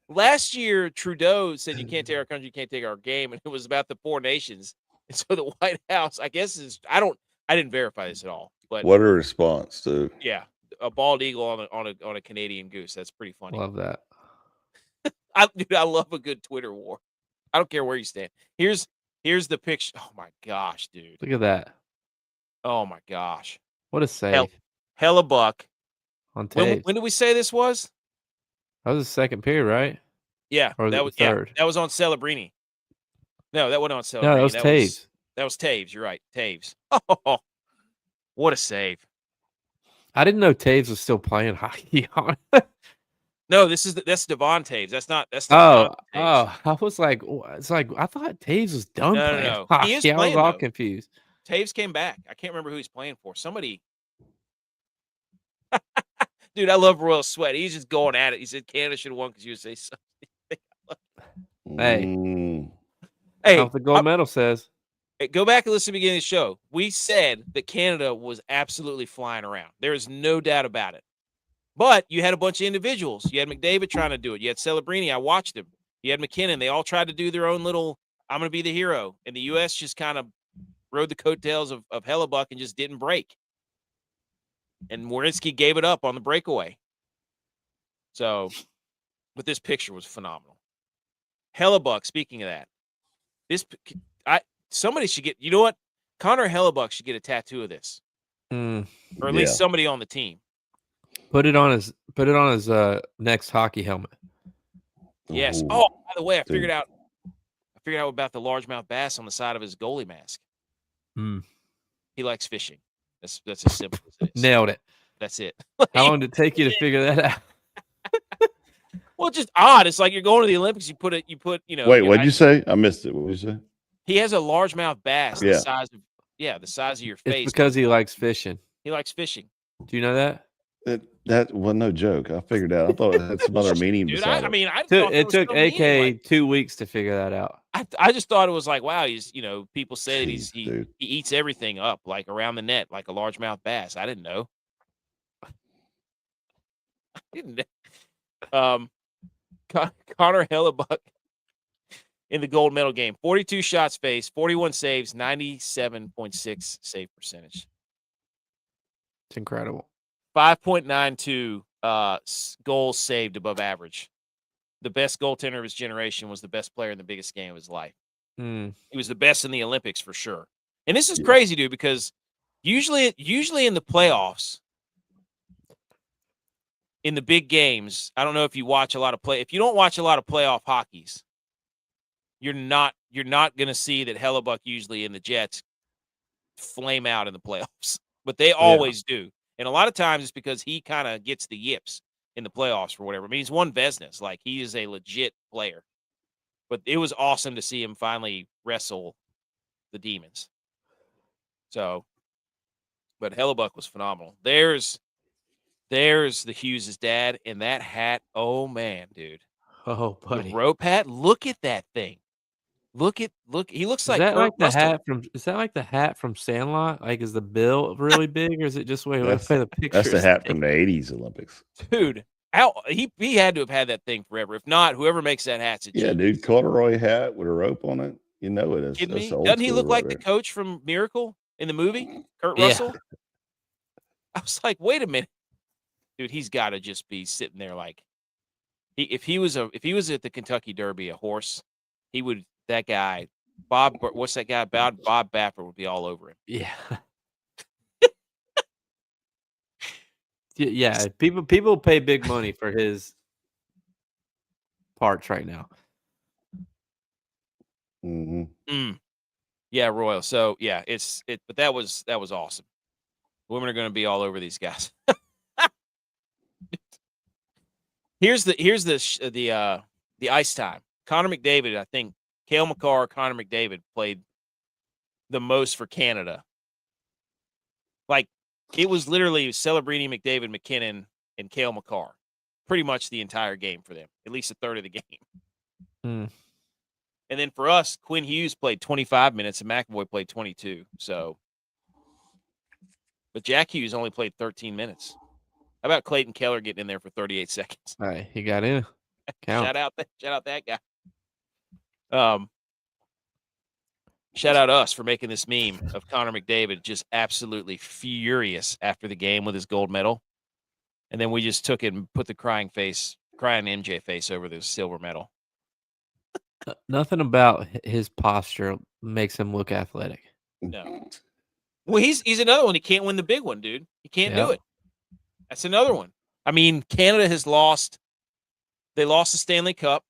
last year, Trudeau said, you can't take our country, you can't take our game, and it was about the 4 nations. And so the White House, I guess, I didn't verify this at all. But what a response, dude. Yeah. A bald eagle on a Canadian goose. That's pretty funny. Love that. I love a good Twitter war. I don't care where you stand. Here's the picture. Oh my gosh, dude. Look at that. Oh my gosh. What a save. Hella buck. On tape. When did we say this was? That was the second period, right? Yeah. Or that was third. That was on Celebrini. No, that wasn't on Celebrini. No, that was Taves. That was Taves. You're right. Taves. Oh, what a save. I didn't know Taves was still playing hockey on. No, that's Devon Taves. That's not. Oh, I was like, it's like I thought Taves was done playing hockey. He is playing, I was all confused. Taves came back. I can't remember who he's playing for. Somebody. Dude, I love Royal Sweat. He's just going at it. He said Canada should have won because USA sucked. Hey, hey, the gold medal says. Hey, go back and listen to the beginning of the show. We said that Canada was absolutely flying around. There is no doubt about it. But you had a bunch of individuals. You had McDavid trying to do it. You had Celebrini. I watched him. You had McKinnon. They all tried to do their own little, I'm going to be the hero. And the U.S. just kind of rode the coattails of Hellebuck and just didn't break. And Werenski gave it up on the breakaway. So, but this picture was phenomenal. Hellebuck, speaking of that, somebody should get, you know what? Connor Hellebuck should get a tattoo of this. Or at least somebody on the team. Put it on his next hockey helmet. Yes. Ooh, Oh, by the way, I dude. figured out about the largemouth bass on the side of his goalie mask. Mm. He likes fishing. That's as simple as it is. Nailed it. That's it. How long did it take you to figure that out? Well, it's just odd. It's like you're going to the Olympics. You put, Wait, what'd you say? I missed it. What did you say? He has a largemouth bass Yeah. the size of your face. It's because he likes fishing. He likes fishing. Do you know that? That wasn't no joke. I figured out. I thought it had some other meaning Dude, beside I it. mean, I thought there It was took some meaning, AK 2 weeks to figure that out. I just thought it was like, wow, he's, people say that Jeez, he dude. eats everything up like around the net, like a largemouth bass. I didn't know. Connor Hellebuck in the gold medal game, 42 shots faced, 41 saves, 97.6 save percentage. It's incredible. 5.92 goals saved above average. The best goaltender of his generation was the best player in the biggest game of his life. Mm. He was the best in the Olympics for sure. And this is crazy, dude, because usually in the playoffs, in the big games, I don't know if you watch a lot of if you don't watch a lot of playoff hockeys, you're not going to see that Hellebuck usually in the Jets flame out in the playoffs, but they always do. And a lot of times it's because he kind of gets the yips in the playoffs or whatever. I mean, he's won Vezina's. Like, he is a legit player. But it was awesome to see him finally wrestle the demons. So, but Hellebuck was phenomenal. There's the Hughes' dad in that hat. Oh, man, dude. Oh, buddy. The rope hat. Look at that thing. Look. He looks like Kurt like the Russell. hat from? Is that like the hat from Sandlot? Like, is the bill really big, or is it just the way the picture? That's the hat from the '80s Olympics, dude. He had to have had that thing forever. If not, whoever makes that hat's a genius. dude. Corduroy hat with a rope on it. You know it is. Kidding me? Old Doesn't he school look right like there. the coach from Miracle in the movie, Kurt Russell? I was like, wait a minute, dude. He's got to just be sitting there like, if he was at the Kentucky Derby, a horse, he would. That guy, Bob. What's that guy? Bob Baffert would be all over him. Yeah. Yeah, people pay big money for his parts right now. Mm-hmm. Yeah, Royal. So yeah, but that was awesome. Women are going to be all over these guys. Here's the ice time. Connor McDavid, I think Cale Makar, Connor McDavid played the most for Canada. Like, it was literally Celebrini, McDavid, McKinnon, and Cale Makar. Pretty much the entire game for them, at least a third of the game. Mm. And then for us, Quinn Hughes played 25 minutes and McAvoy played 22. So, but Jack Hughes only played 13 minutes. How about Clayton Keller getting in there for 38 seconds? All right, he got in. Count. Shout out that guy. Shout out us for making this meme of Connor McDavid just absolutely furious after the game with his gold medal. And then we just took it and put the crying MJ face over the silver medal. Nothing about his posture makes him look athletic. No. Well, he's another one. He can't win the big one, dude. He can't do it. That's another one. I mean, Canada has lost. They lost the Stanley Cup.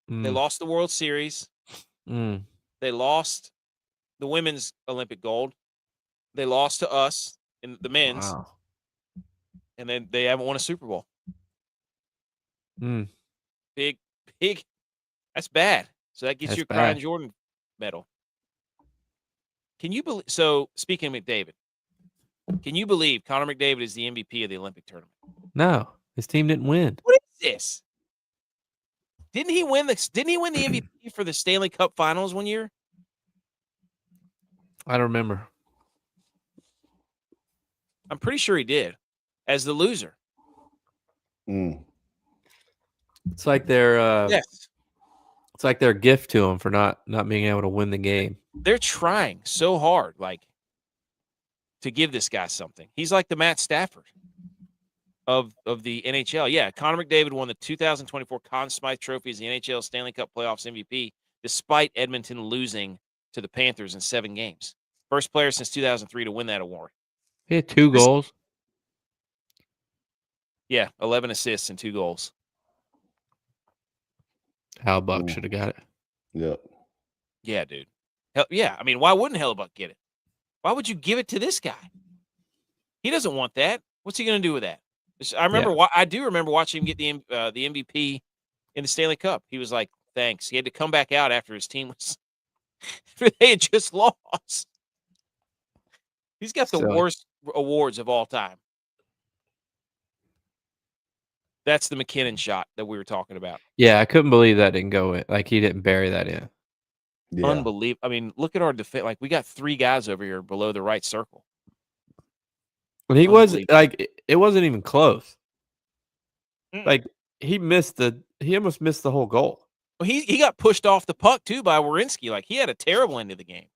They lost the World Series. They lost the women's Olympic gold. They lost to us in the men's. Wow. And then they haven't won a Super Bowl. Big. That's bad. So that gets you a Crying Jordan medal. Can you believe? So, speaking of McDavid, can you believe Connor McDavid is the MVP of the Olympic tournament? No, his team didn't win. What is this? Didn't he win the MVP for the Stanley Cup Finals one year? I don't remember. I'm pretty sure he did, as the loser. It's like their yes. It's like their gift to him for not being able to win the game. They're trying so hard, like, to give this guy something. He's like the Matt Stafford of the NHL. Yeah, Connor McDavid won the 2024 Conn Smythe Trophy as the NHL Stanley Cup Playoffs MVP, despite Edmonton losing to the Panthers in 7 games. First player since 2003 to win that award. He had 2 goals. Yeah, 11 assists and 2 goals. Buck should have got it. Yep. Yeah, dude. Hell, yeah, I mean, why wouldn't Hellebuck get it? Why would you give it to this guy? He doesn't want that. What's he going to do with that? I do remember watching him get the MVP in the Stanley Cup. He was like, "Thanks." He had to come back out after his team was they had just lost. He's got the worst awards of all time. That's the McKinnon shot that we were talking about. Yeah, I couldn't believe that didn't go in. Like, he didn't bury that in. Yeah. Unbelievable. I mean, look at our defense. Like, we got 3 guys over here below the right circle. And he wasn't like it wasn't even close. Like, he almost missed the whole goal. Well, he got pushed off the puck too by Werenski. Like, he had a terrible end of the game.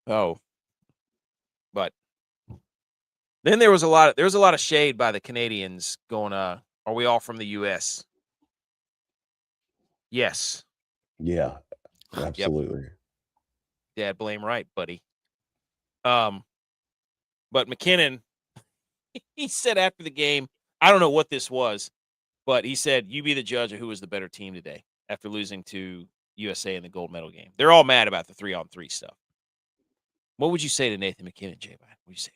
Oh, but then there was a lot of shade by the Canadians going, are we all from the U.S.? Yes. Yeah, absolutely. Yep. Dad, blame right, buddy. But McKinnon, he said after the game, I don't know what this was, but he said, "You be the judge of who was the better team today after losing to USA in the gold medal game." They're all mad about the 3-on-3 stuff. What would you say to Nathan McKinnon, J-Bot? What would you say?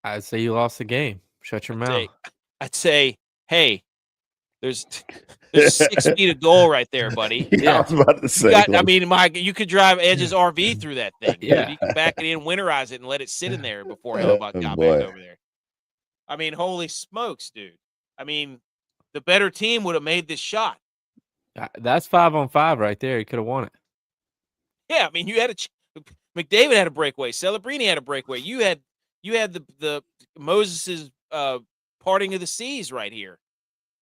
I'd say you lost the game. Shut your mouth. I'd say, hey, there's 6 feet of goal right there, buddy. Yeah, I was about to say. You could drive Edge's RV through that thing. Yeah. Dude. You can back it in, winterize it, and let it sit in there before Hellebuck got back over there. I mean, holy smokes, dude. I mean, the better team would have made this shot. That's 5-on-5 right there. He could have won it. Yeah, I mean, you had McDavid had a breakaway. Celebrini had a breakaway. You had the Moses's parting of the seas right here.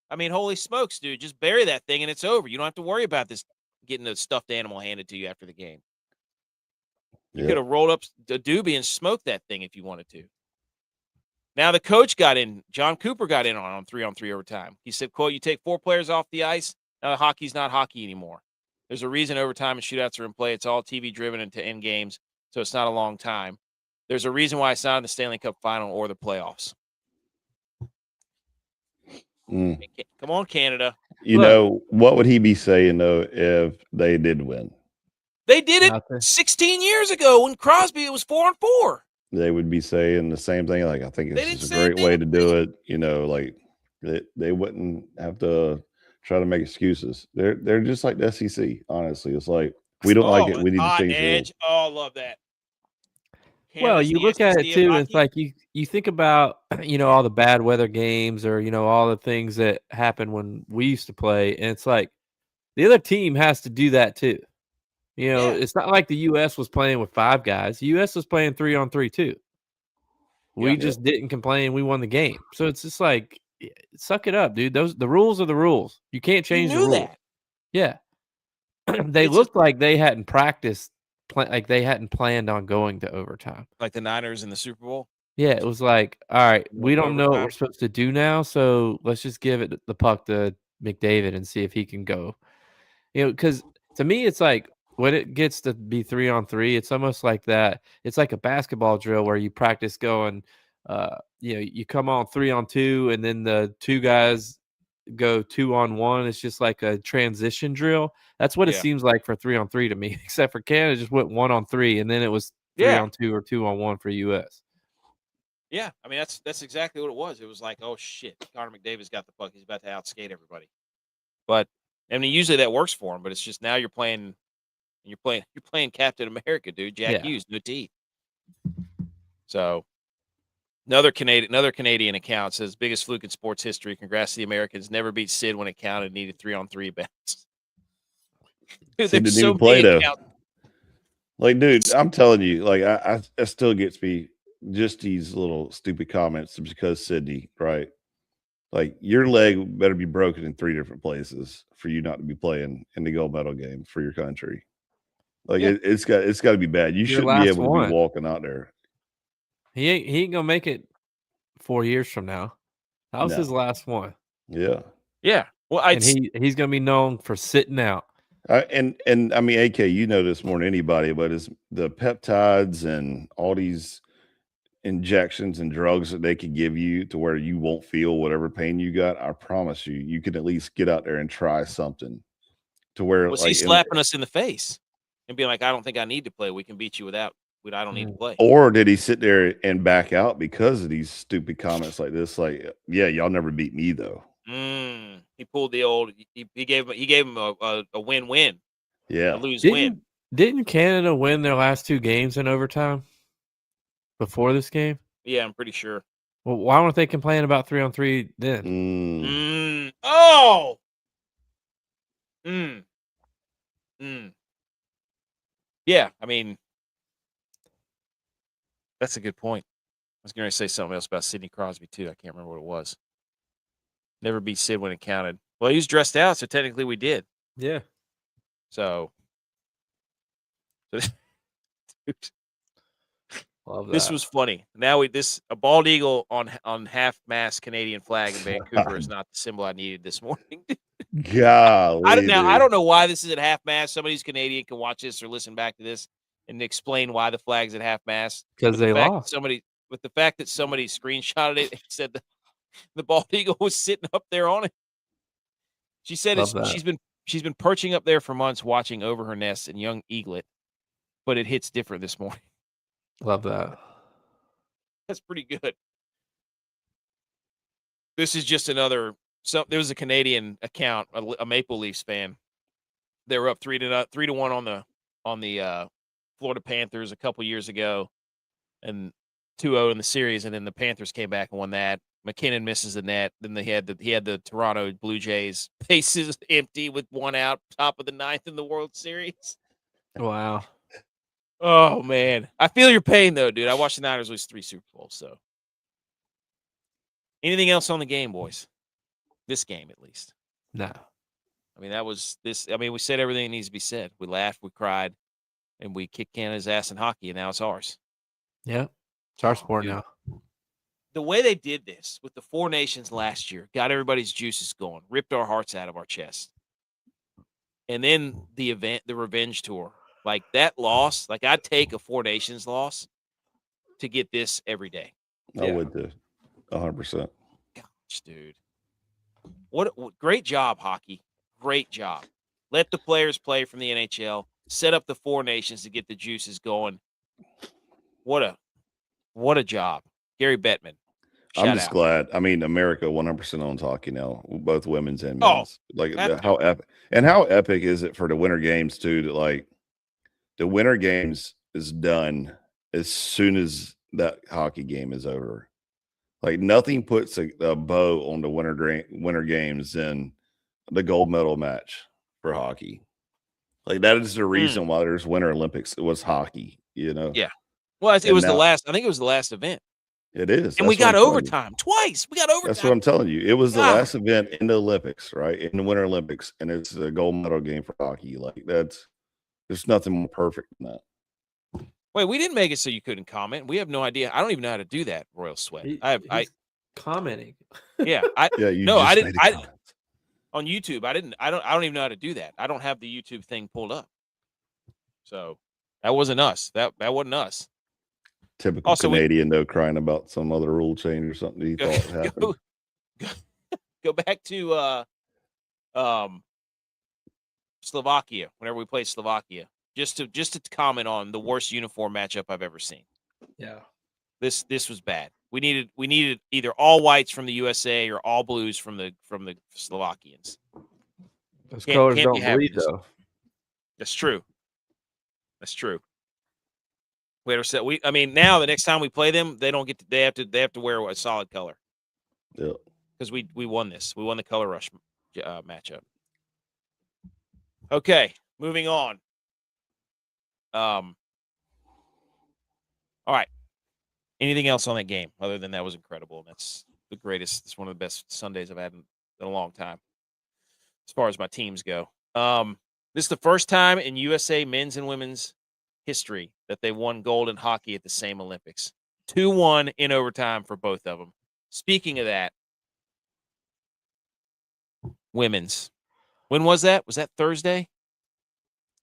I mean, holy smokes, dude. Just bury that thing and it's over. You don't have to worry about this getting a stuffed animal handed to you after the game. You could have rolled up a doobie and smoked that thing if you wanted to. Now the coach got in. John Cooper got in on 3-on-3 overtime. He said, quote, "You take 4 players off the ice. Now hockey's not hockey anymore. There's a reason overtime and shootouts are in play. It's all TV driven into end games, so it's not a long time. There's a reason why it's not in the Stanley Cup final or the playoffs." Come on, Canada. You know, what would he be saying, though, if they did win? They did it 16 years ago when Crosby was 4-4. They would be saying the same thing. Like, I think it's a great way to do it. You know, like they wouldn't have to try to make excuses. They're just like the SEC. Honestly, it's like we don't like it. We need to change the rules. Oh, I love that. Well, you look at it too, and it's like you think about, you know, all the bad weather games or, you know, all the things that happened when we used to play, and it's like the other team has to do that too. You know, it's not like the U.S. was playing with 5 guys. The U.S. was playing 3-on-3 too. We just didn't complain. We won the game. So it's just like, suck it up, dude. The rules are the rules. You can't change the rules. That. Yeah. They looked like they hadn't practiced, like they hadn't planned on going to overtime. Like the Niners in the Super Bowl? Yeah, it was like, all right, we don't know what we're supposed to do now, so let's just give it the puck to McDavid and see if he can go. You know, because to me, it's like, when it gets to be 3-on-3, it's almost like that. It's like a basketball drill where you practice going, you know, you come on 3-on-2 and then the 2 guys go 2-on-1. It's just like a transition drill. That's what it seems like for 3-on-3 to me, except for Canada just went 1-on-3 and then it was 3-on-2 or 2-on-1 for US. Yeah, I mean, that's exactly what it was. It was like, oh, shit, Connor McDavid's got the puck. He's about to outskate everybody. But, I mean, usually that works for him, but it's just now you're playing Captain America, dude. Jack Hughes, no teeth. So another Canadian account says, biggest fluke in sports history. Congrats to the Americans. Never beat Sid when it counted. Needed 3-on-3 bats. Dude, Sid didn't even play though. Like, dude, I'm telling you, like, I still gets me just these little stupid comments because Sydney, right? Like, your leg better be broken in 3 different places for you not to be playing in the gold medal game for your country. Like, it's got to be bad. You shouldn't be able to be walking out there. He ain't gonna make it 4 years from now. That was his last one. Yeah. Well, and he's gonna be known for sitting out. And I mean, AK, you know this more than anybody, but it's the peptides and all these injections and drugs that they could give you to where you won't feel whatever pain you got, I promise you, you can at least get out there and try something to where Was like he slapping us in the face and being like, I don't think I need to play. We can beat you without. I don't need to play. or did he sit there and back out because of these stupid comments like this? Like, yeah, y'all never beat me though. He pulled the old. He gave him a win-win. Yeah, A lose-win. Didn't Canada win their last 2 games in overtime before this game? Yeah, I'm pretty sure. Well, why weren't they complaining about 3-on-3 then? Oh. Yeah, I mean, that's a good point. I was going to say something else about Sidney Crosby too. I can't remember what it was. Never beat Sid when it counted. Well, he was dressed out, so technically we did. Yeah. So Love that. this was funny. Now a bald eagle on half-mast Canadian flag in Vancouver is not the symbol I needed this morning. golly, I don't know why this is at half-mast. Somebody who's Canadian can watch this or listen back to this and explain why the flag's at half-mast. Because they lost. With the fact that somebody screenshotted it and said the bald eagle was sitting up there on it. She said she's been perching up there for months watching over her nest and young eaglet, but it hits different this morning. Love that. That's pretty good. This is just another. So there was a Canadian account, a Maple Leafs fan. They were up 3-1 on the Florida Panthers a couple years ago, and 2-0 in the series, and then the Panthers came back and won that. McKinnon misses the net. Then he had the Toronto Blue Jays bases empty with 1 out, top of the 9th in the World Series. Wow. Oh man, I feel your pain though, dude. I watched the Niners lose 3 Super Bowls. So, anything else on the game, boys? This game, at least. No. I mean, that was this. I mean, we said everything that needs to be said. We laughed, we cried, and we kicked Canada's ass in hockey, and now it's ours. Yeah. It's our sport now. The way they did this with the 4 nations last year got everybody's juices going, ripped our hearts out of our chest. And then the revenge tour. Like that loss, like I'd take a 4 nations loss to get this every day. I would do 100%. Gosh, dude. What great job, hockey. Great job. Let the players play from the NHL. Set up the 4 nations to get the juices going. What a job. Gary Bettman. I'm just glad. I mean, America 100% owns hockey now, both women's and men's. How epic is it for the Winter Games too? To like the Winter Games is done as soon as that hockey game is over. Like nothing puts a bow on the Winter Games than the gold medal match for hockey. Like that is the reason why there's Winter Olympics. It was hockey, you know. Yeah. Well, it was the last. I think it was the last event. It is. And we got overtime twice. We got overtime. That's what I'm telling you. It was the last event in the Olympics, right? In the Winter Olympics. And it's a gold medal game for hockey. Like there's nothing more perfect than that. Wait, we didn't make it so you couldn't comment. We have no idea. I don't even know how to do that, Royal Sweat. I commenting. Yeah. I didn't. On YouTube, I don't even know how to do that. I don't have the YouTube thing pulled up. So that wasn't us. That wasn't us. Typical also, Canadian though, crying about some other rule change or something he thought happened. Go back to Slovakia. Whenever we played Slovakia, just to comment on the worst uniform matchup I've ever seen. Yeah, this was bad. We needed either all whites from the USA or all blues from the Slovakians. Those colors don't bleed though. That's true. That's true. I mean, now the next time we play them, they don't get to. They have to wear a solid color. Yeah. Because we won this. We won the color rush matchup. Okay, moving on. All right. Anything else on that game other than that was incredible? That's the greatest. It's one of the best Sundays I've had in a long time, as far as my teams go. This is the first time in USA men's and women's history that they won gold in hockey at the same Olympics. 2-1 in overtime for both of them. Speaking of that, women's. When was that? Was that Thursday?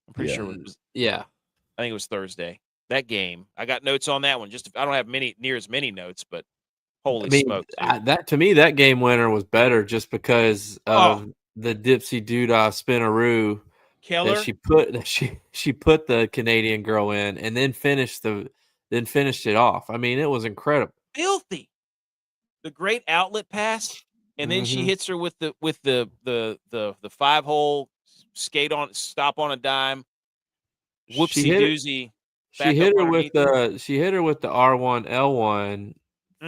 I'm pretty sure it was. Yeah. I think it was Thursday. that game. I got notes on that one. I don't have near as many notes, but holy smokes, dude. that to me, that game winner was better just because of Oh. the dipsy doodah spinaroo Keller, that she put the Canadian girl in and then finished it off. I mean, it was incredible. filthy. The great outlet pass, and then she hits her with the 5-hole stop on a dime. Whoopsie doozy. She hit her with the R1 L1.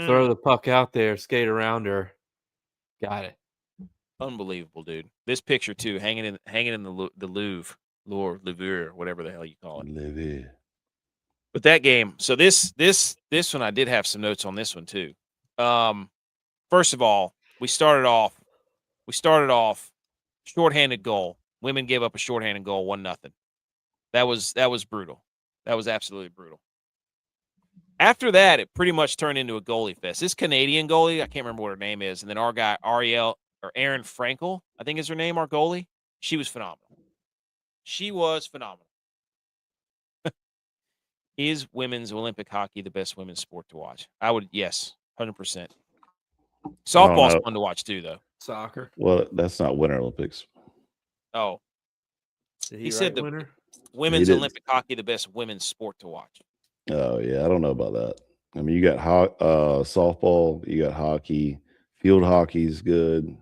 Throw the puck out there, skate around her. Got it. Unbelievable, dude. This picture too, hanging in the Louvre, Riviera, whatever the hell you call it. But that game, so this one, I did have some notes on this one too. First of all, we started off shorthanded goal. Women gave up a shorthanded goal, 1-0. That was brutal. That was absolutely brutal. After that, it pretty much turned into a goalie fest. This Canadian goalie, I can't remember what her name is, and then our guy Erin Frankel, I think is her name, our goalie. She was phenomenal. Is women's Olympic hockey the best women's sport to watch? I would, yes, 100%. Softball's fun to watch too, though. Soccer. Well, that's not Winter Olympics. Oh, he said the winner? Women's Olympic hockey the best women's sport to watch. Oh yeah, I don't know about that. I mean, you got softball, you got hockey, field hockey's good,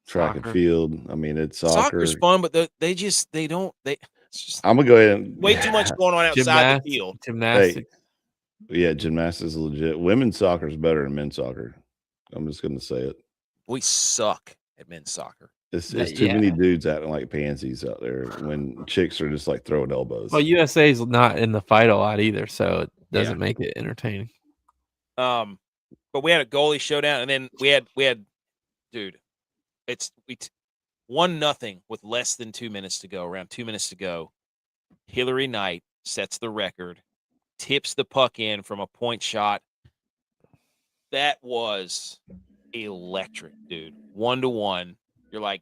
track and field. I mean, it's soccer. Soccer's fun, but they don't. I'm gonna go ahead and way too much going on outside the field. Gymnastics. Yeah, gymnastics is legit. Women's soccer is better than men's soccer. I'm just gonna say it. We suck at men's soccer. It's too many dudes acting like pansies out there when chicks are just like throwing elbows. Well, USA's not in the fight a lot either, so it doesn't make it entertaining. But we had a goalie showdown, and then we had dude, it's 1-0 with less than 2 minutes to go. Around 2 minutes to go, Hillary Knight sets the record, tips the puck in from a point shot. That was electric, dude. 1-1. You're like,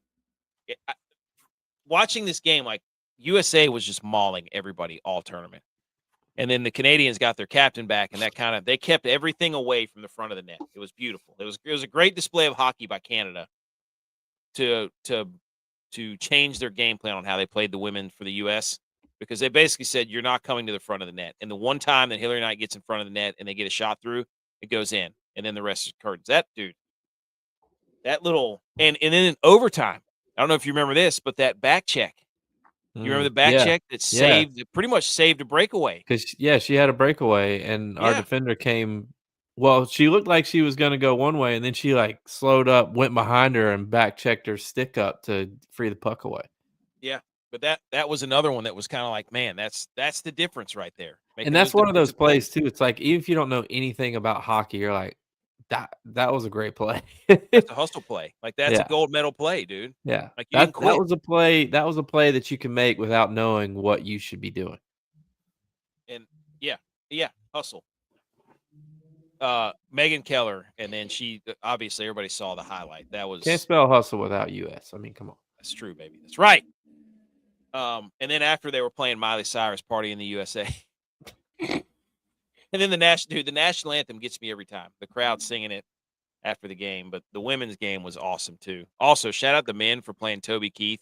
watching this game, like USA was just mauling everybody all tournament. And then the Canadians got their captain back, and they kept everything away from the front of the net. It was beautiful. It was a great display of hockey by Canada to change their game plan on how they played the women for the U.S. because they basically said, you're not coming to the front of the net. And the one time that Hillary Knight gets in front of the net and they get a shot through, it goes in. And then the rest is curtains. That little and then in overtime, I don't know if you remember this, but that back check. You remember the back check that pretty much saved a breakaway? Because she had a breakaway, and our defender came. Well, she looked like she was going to go one way, and then she like slowed up, went behind her, and back checked her stick up to free the puck away. Yeah, but that was another one that was kind of like, man, that's the difference right there. And that's one of those plays too. It's like even if you don't know anything about hockey, you're like, that was a great play. That's a hustle play. Like that's a gold medal play, dude. Yeah. Like that was a play. That was a play that you can make without knowing what you should be doing. And hustle. Megan Keller, and then she obviously everybody saw the highlight. That was can't spell hustle without U.S. I mean, come on. That's true, baby. That's right. And then after they were playing Miley Cyrus Party in the USA. And then the national anthem gets me every time. The crowd singing it after the game. But the women's game was awesome, too. Also, shout out the men for playing Toby Keith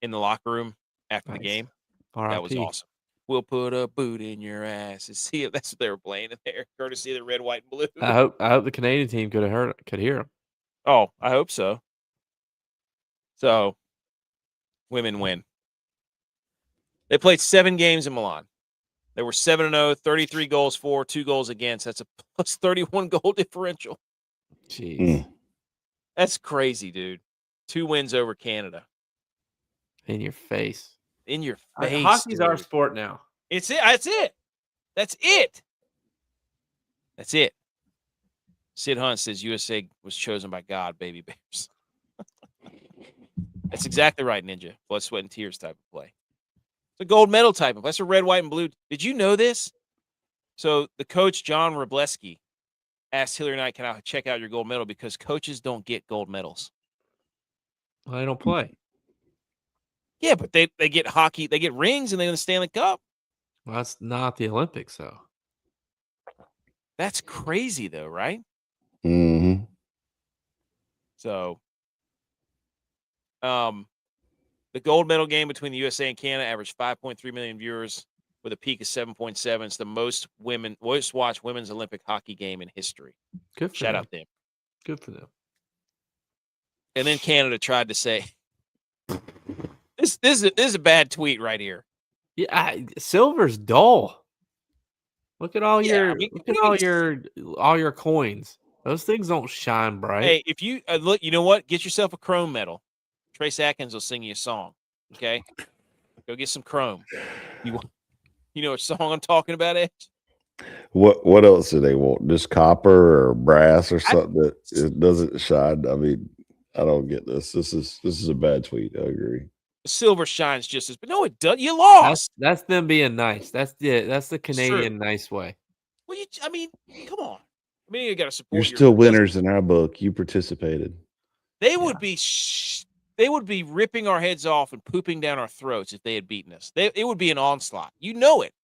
in the locker room after the game. That was awesome. We'll put a boot in your ass. See if that's what they were playing in there, courtesy of the red, white, and blue. I hope the Canadian team could hear them. Oh, I hope so. So, women win. They played 7 games in Milan. They were 7-0, 33 goals for, 2 goals against. That's a plus 31 goal differential. Jeez. That's crazy, dude. 2 wins over Canada. In your face. In your face. Hockey's our sport now. It's it. That's it. That's it. That's it. Sid Hunt says USA was chosen by God, baby bears. That's exactly right, Ninja. Blood, sweat, and tears type of play. It's a gold medal type of. That's a red, white, and blue. Did you know this? So the coach, John Wrobleski, asked Hillary Knight, can I check out your gold medal? Because coaches don't get gold medals. Well, they don't play. Yeah, but they get hockey. They get rings and they win the Stanley Cup. Well, that's not the Olympics, though. That's crazy, though, right? Mm-hmm. So, the gold medal game between the USA and Canada averaged 5.3 million viewers with a peak of 7.7. It's the most watched women's Olympic hockey game in history. Good for Shout them. out them. Good for them. And then Canada tried to say, this is a bad tweet right here. Yeah, silver's dull. Look at all Yeah, all your coins. Those things don't shine bright. Hey, if you look, you know what? Get yourself a chrome medal. Trace Atkins will sing you a song. Okay, go get some chrome. You know what song I'm talking about, Edge? What else do they want? Just copper or brass or something that it doesn't shine? I mean, I don't get this. This is a bad tweet. I agree. Silver shines just as, but no, it does. You lost. That's them being nice. That's the Canadian nice way. Well, I mean, come on. I mean, you got to support. You're still winners in our book. You participated. They would be. They would be ripping our heads off and pooping down our throats if they had beaten us. It would be an onslaught. You know it.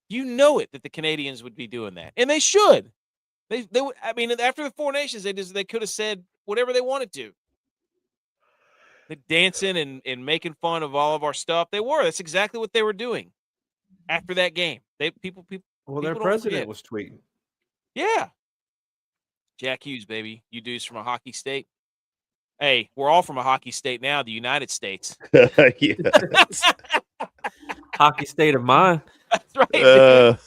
You know it that the Canadians would be doing that, and they should. They would. I mean, after the Four Nations, they could have said whatever they wanted to. They're dancing and making fun of all of our stuff. They were. That's exactly what they were doing after that game. People. Well, their president was tweeting. Yeah. Jack Hughes, baby. You dudes from a hockey state. Hey, we're all from a hockey state now, the United States. Hockey state of mind. That's right.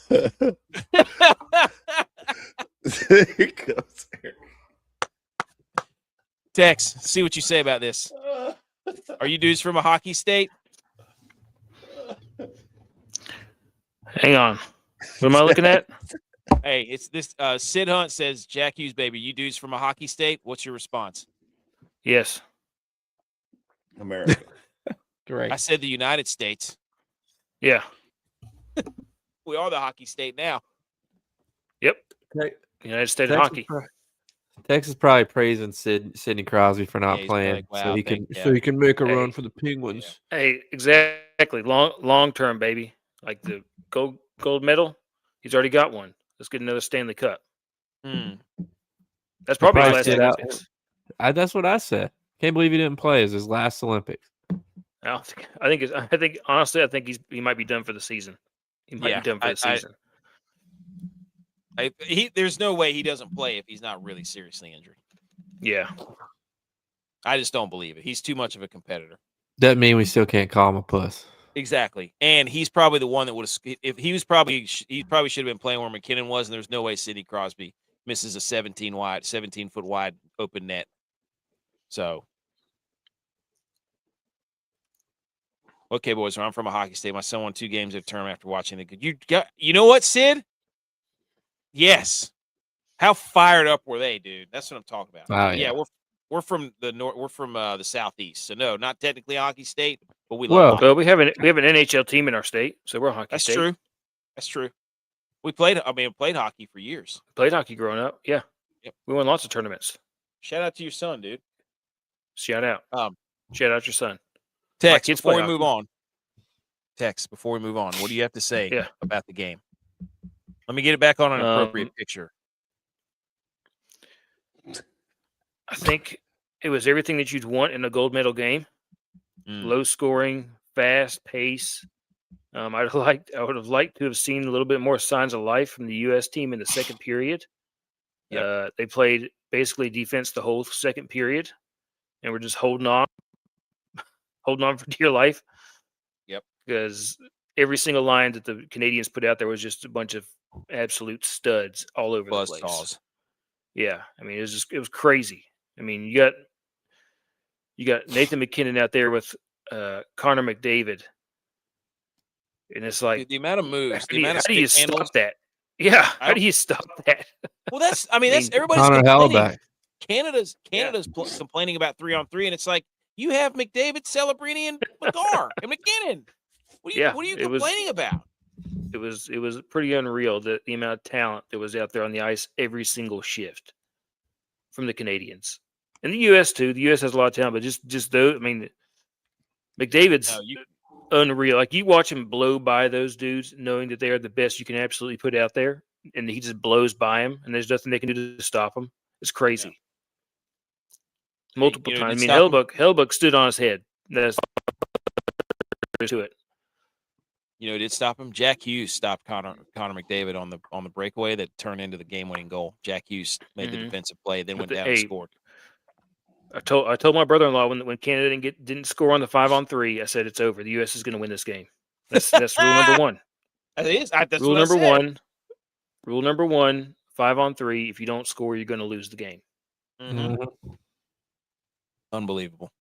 Here comes Eric. Tex, see what you say about this. Are you dudes from a hockey state? Hang on. What am I looking at? Hey, it's this. Sid Hunt says, Jack Hughes, baby, you dudes from a hockey state? What's your response? Yes. America. Great. I said the United States. Yeah. We are the hockey state now. Yep. United States of hockey. Texas probably praising Sidney Crosby for not playing, like, wow, so he can make a run for the Penguins. Hey, exactly. Long term, baby. Like the gold medal, he's already got one. Let's get another Stanley Cup. That's probably his last Olympics. That's what I said. Can't believe he didn't play as his last Olympics. I think honestly, I think he might be done for the season. He might be done for the season. There's no way he doesn't play if he's not really seriously injured. Yeah. I just don't believe it. He's too much of a competitor. Doesn't mean we still can't call him a puss. Exactly. And he's probably the one that would have, if he probably should have been playing where McKinnon was, and there's no way Sidney Crosby misses a 17-foot wide open net. So, okay, boys, I'm from a hockey state. My son won 2 games at term after watching the. You know what, Sid? Yes. How fired up were they, dude? That's what I'm talking about. Oh, yeah, we're from the north. We're from the southeast. So no, not technically a hockey state, but we love. Well, we have an NHL team in our state, so we're a hockey state. True. That's true. We played hockey for years. Played hockey growing up. Yeah. Yep. We won lots of tournaments. Shout out to your son, dude. Shout out. Shout out your son. Tex, before we move on. What do you have to say about the game? Let me get it back on an appropriate picture. I think it was everything that you'd want in a gold medal game. Low scoring, fast pace. I would have liked to have seen a little bit more signs of life from the U.S. team in the second period. Yep. They played basically defense the whole second period, and we're just holding on for dear life. Yep. Because every single line that the Canadians put out there was just a bunch of absolute studs all over the place. Balls. Yeah, I mean it was crazy. I mean you got Nathan McKinnon out there with Connor McDavid, and it's like the amount of moves. How do you stop that? Yeah, how do you stop that? Well, that's everybody's complaining. Canada's complaining about 3-on-3, and it's like you have McDavid, Celebrini, and McGar and McKinnon. What are you complaining about? It was pretty unreal the amount of talent that was out there on the ice every single shift from the Canadians. And the U.S. too. The U.S. has a lot of talent, but just those. I mean, McDavid's unreal. Like you watch him blow by those dudes, knowing that they are the best you can absolutely put out there, and he just blows by him, and there's nothing they can do to stop him. It's crazy. Multiple times. I mean, Hellbuck stood on his head. That's to it. You know, it did stop him. Jack Hughes stopped Connor McDavid on the breakaway that turned into the game-winning goal. Jack Hughes made the defensive play, then went down and scored. I told my brother-in-law when Canada didn't score on the 5-on-3, I said it's over. The U.S. is going to win this game. That's rule number one. That is. That's rule number one. Rule number one: 5-on-3. If you don't score, you're going to lose the game. Unbelievable.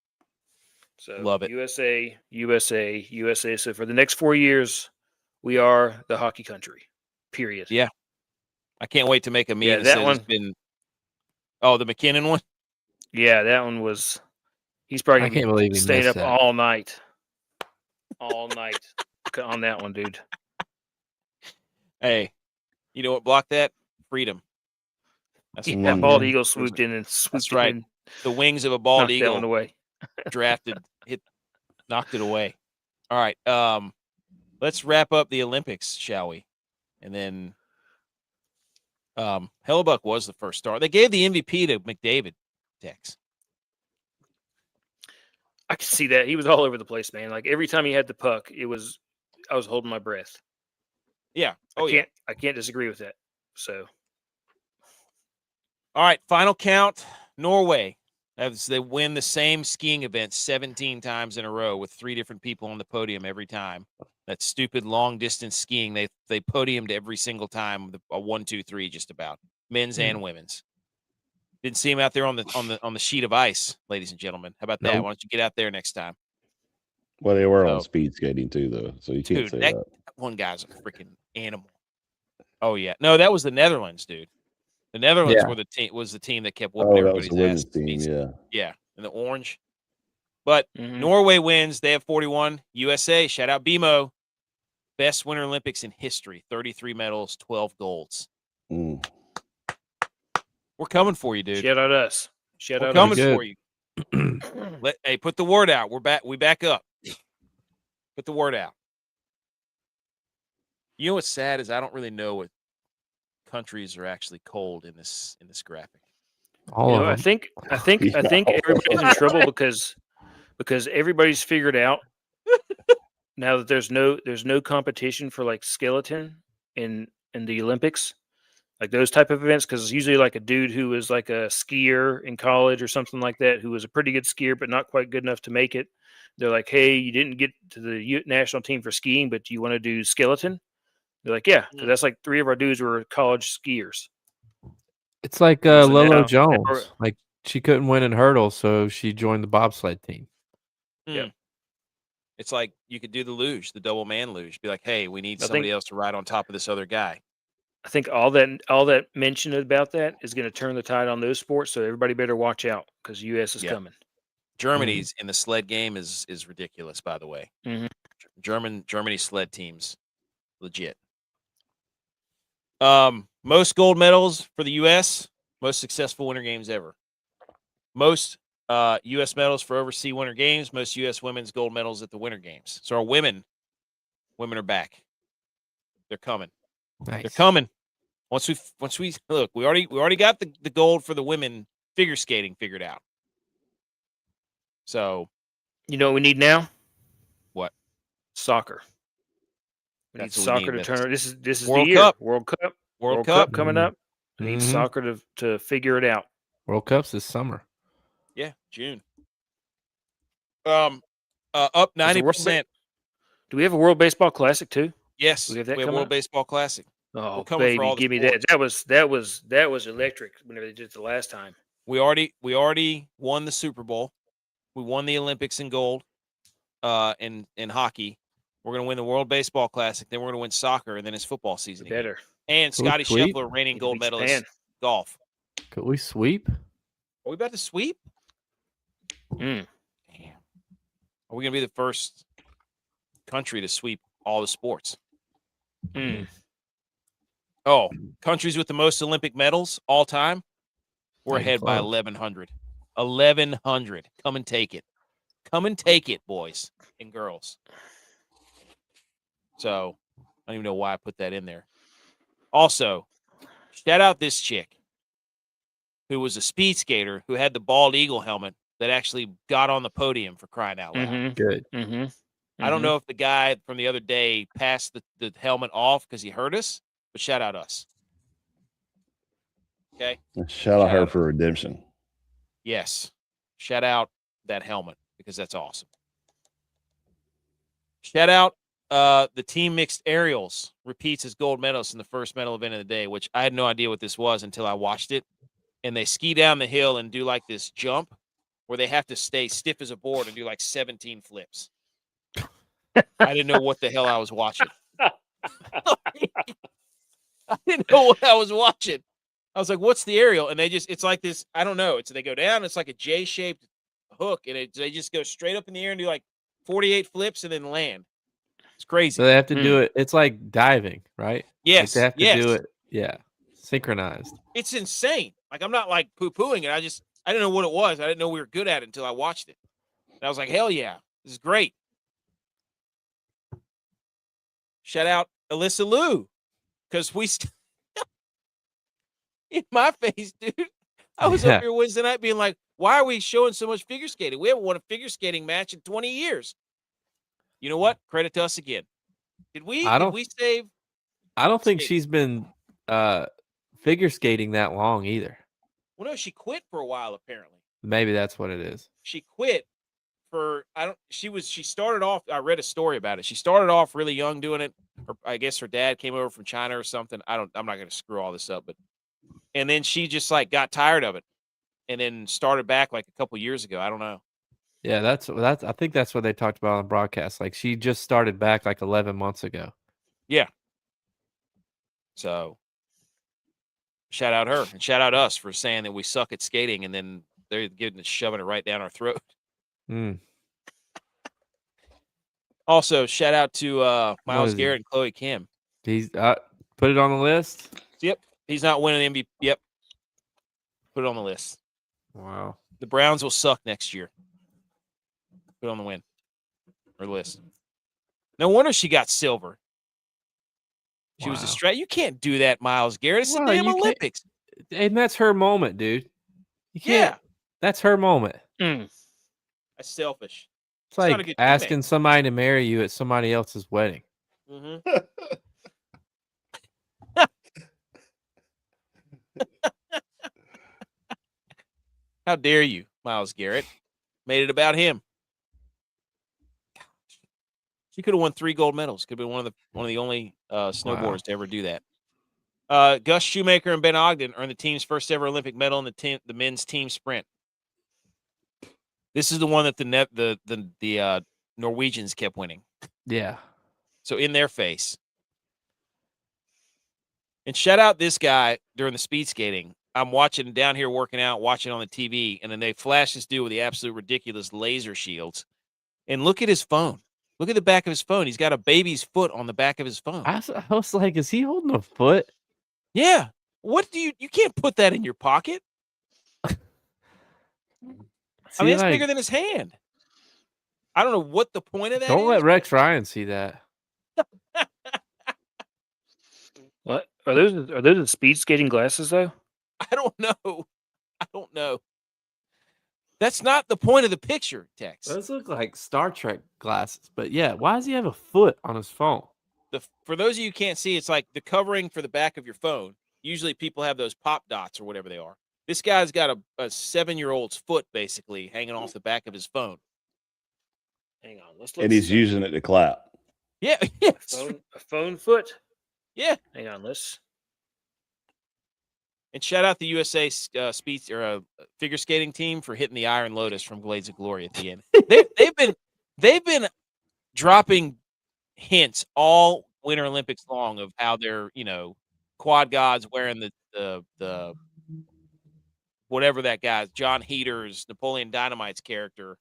So love it. USA. So for the next 4 years, we are the hockey country. Period. Yeah. I can't wait to make a meme. Yeah, that one. The McKinnon one. Yeah, that one was. He's probably going to be staying up all night. All night on that one, dude. Hey, you know what blocked that? Freedom. That's bald eagle swooped in and swooped. That's right. In. The wings of a bald eagle that one away. knocked it away. All right. Let's wrap up the Olympics, shall we? And then Hellebuck was the first star. They gave the MVP to McDavid, Tex. I could see that. He was all over the place, man. Like every time he had the puck, I was holding my breath. Yeah. I can't disagree with that. So all right, final count. Norway, as they win the same skiing event 17 times in a row with 3 different people on the podium every time. That stupid long distance skiing, they podiumed every single time, a 1, 2, 3 just about, men's and women's. Didn't see him out there on the sheet of ice, ladies and gentlemen. How about that? Why don't you get out there next time? Well, they were on speed skating too, though, so you can't say that. One guy's a freaking animal. Oh yeah, no, that was the Netherlands, dude. The Netherlands was the team that kept whooping everybody's ass. Team, yeah, in the orange. But Norway wins. They have 41. USA, shout out BMO, best Winter Olympics in history. 33 medals, 12 golds. We're coming for you, dude. Shout out us. We're coming for you. Hey, put the word out. We're back. We back up. Put the word out. You know what's sad is I don't really know what countries are actually cold in this graphic. I think everybody's in trouble because everybody's figured out now that there's no competition for like skeleton in the Olympics, like those type of events, because usually like a dude who was like a skier in college or something like that, who was a pretty good skier but not quite good enough to make it. They're like, hey, you didn't get to the national team for skiing, but do you want to do skeleton? They're like, yeah, because that's like 3 of our dudes were college skiers. It's like Lolo Jones. Like she couldn't win in hurdles, so she joined the bobsled team. Yeah. It's like you could do the luge, the double man luge. Be like, hey, we need somebody else to ride on top of this other guy. I think all that mention about that is going to turn the tide on those sports, so everybody better watch out because U.S. is coming. Germany's in the sled game is ridiculous, by the way. Germany sled teams, legit. Most gold medals for the U.S., most successful winter games ever. Most U.S. medals for overseas winter games, most U.S. women's gold medals at the winter games. So our women are back. They're coming. Nice. They're coming. Once we look, we already got the gold for the women figure skating figured out. So, you know what we need now? What? Soccer. We need soccer to turn. This is World the year. Cup. World Cup coming up. We need soccer to figure it out. World Cup's this summer. Yeah, June. Up 90%. Do we have a World Baseball Classic too? Yes, we have World Baseball Classic. Oh, baby, give me that. That was electric whenever they did it the last time. We already won the Super Bowl. We won the Olympics in gold. In hockey, we're going to win the World Baseball Classic. Then we're going to win soccer, and then it's football season. Better. And Scotty Scheffler, reigning gold medalist, golf. Could we sweep? Are we about to sweep? Damn. Are we going to be the first country to sweep all the sports? Oh, countries with the most Olympic medals all time, we're ahead by 1,100. 1,100. Come and take it. Come and take it, boys and girls. So I don't even know why I put that in there. Also, shout out this chick who was a speed skater who had the bald eagle helmet that actually got on the podium, for crying out loud. Good. I don't know if the guy from the other day passed the helmet off because he hurt us, but shout out us. Okay. Shout out her for redemption. Yes. Shout out that helmet because that's awesome. Shout out the team mixed aerials repeats as gold medalist in the first medal event of the day, which I had no idea what this was until I watched it. And they ski down the hill and do like this jump where they have to stay stiff as a board and do like 17 flips. I didn't know what the hell I was watching. I didn't know what I was watching. I was like, what's the aerial? And it's like this, I don't know. They go down, it's like a J-shaped hook, and they just go straight up in the air and do like 48 flips and then land. It's crazy. So they have to do it. It's like diving, right? Yes. Like they have to do it. Yeah. Synchronized. It's insane. Like, I'm not like poo-pooing it. I didn't know what it was. I didn't know we were good at it until I watched it. And I was like, hell yeah, this is great. Shout out Alyssa Liu, because in my face, dude. I was up here Wednesday night being like, why are we showing so much figure skating? We haven't won a figure skating match in 20 years. You know what? Credit to us again. Did we save? I don't think she's been figure skating that long either. Well, no, she quit for a while, apparently. Maybe that's what it is. She quit she started off, I read a story about it. She started off really young doing it. I guess her dad came over from China or something. I'm not going to screw all this up, and then she just like got tired of it and then started back like a couple years ago. I don't know. Yeah, that's I think that's what they talked about on the broadcast. Like she just started back like 11 months ago. Yeah. So shout out her and shout out us for saying that we suck at skating, and then they're shoving it right down our throat. Also, shout out to Myles Garrett and Chloe Kim. He's put it on the list. Yep, he's not winning MVP. Yep, put it on the list. Wow, the Browns will suck next year. Put it on the win or list. No wonder she got silver. She was a strat. You can't do that, Myles Garrett. It's the damn Olympics. And that's her moment, dude. You can't. Yeah. That's her moment. That's selfish. It's like asking somebody to marry you at somebody else's wedding. Mm-hmm. How dare you, Myles Garrett? Made it about him. She could have won 3 gold medals. Could have been one of the only snowboarders to ever do that. Gus Shoemaker and Ben Ogden earned the team's first ever Olympic medal in the men's team sprint. This is the one that the Norwegians kept winning. Yeah. So in their face. And shout out this guy during the speed skating. I'm watching down here working out, watching on the TV, and then they flash this dude with the absolute ridiculous laser shields. And look at his phone. Look at the back of his phone. He's got a baby's foot on the back of his phone. I was like, is he holding a foot? Yeah. What do you can't put that in your pocket? I mean, it's bigger than his hand. I don't know what the point of that is. Don't let Rex Ryan see that. What? Are those the speed skating glasses, though? I don't know. That's not the point of the picture, Tex. Those look like Star Trek glasses. But yeah, why does he have a foot on his phone? For those of you who can't see, it's like the covering for the back of your phone. Usually people have those pop dots or whatever they are. This guy's got a 7-year-old's foot basically hanging off the back of his phone. Hang on. Let's and he's using it to clap. Yeah. A phone foot? Yeah. Hang on. And shout out the USA figure skating team for hitting the Iron Lotus from Blades of Glory at the end. They've been dropping hints all Winter Olympics long of how they're, quad gods wearing the whatever that guy's John Heater's Napoleon Dynamite's character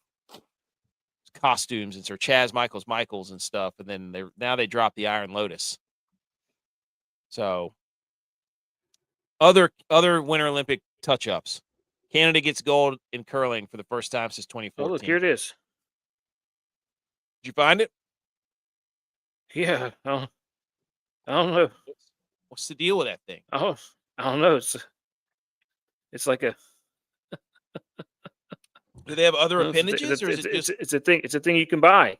costumes and Sir Chaz Michaels and stuff, and then they drop the Iron Lotus. So other Winter Olympic touch-ups. Canada gets gold in curling for the first time since 2014. Oh, look, here it is. Did you find it? Yeah, I don't know. What's the deal with that thing? I don't know. It's like a. Do they have other No, appendages, or is it just? it's a thing. It's a thing you can buy.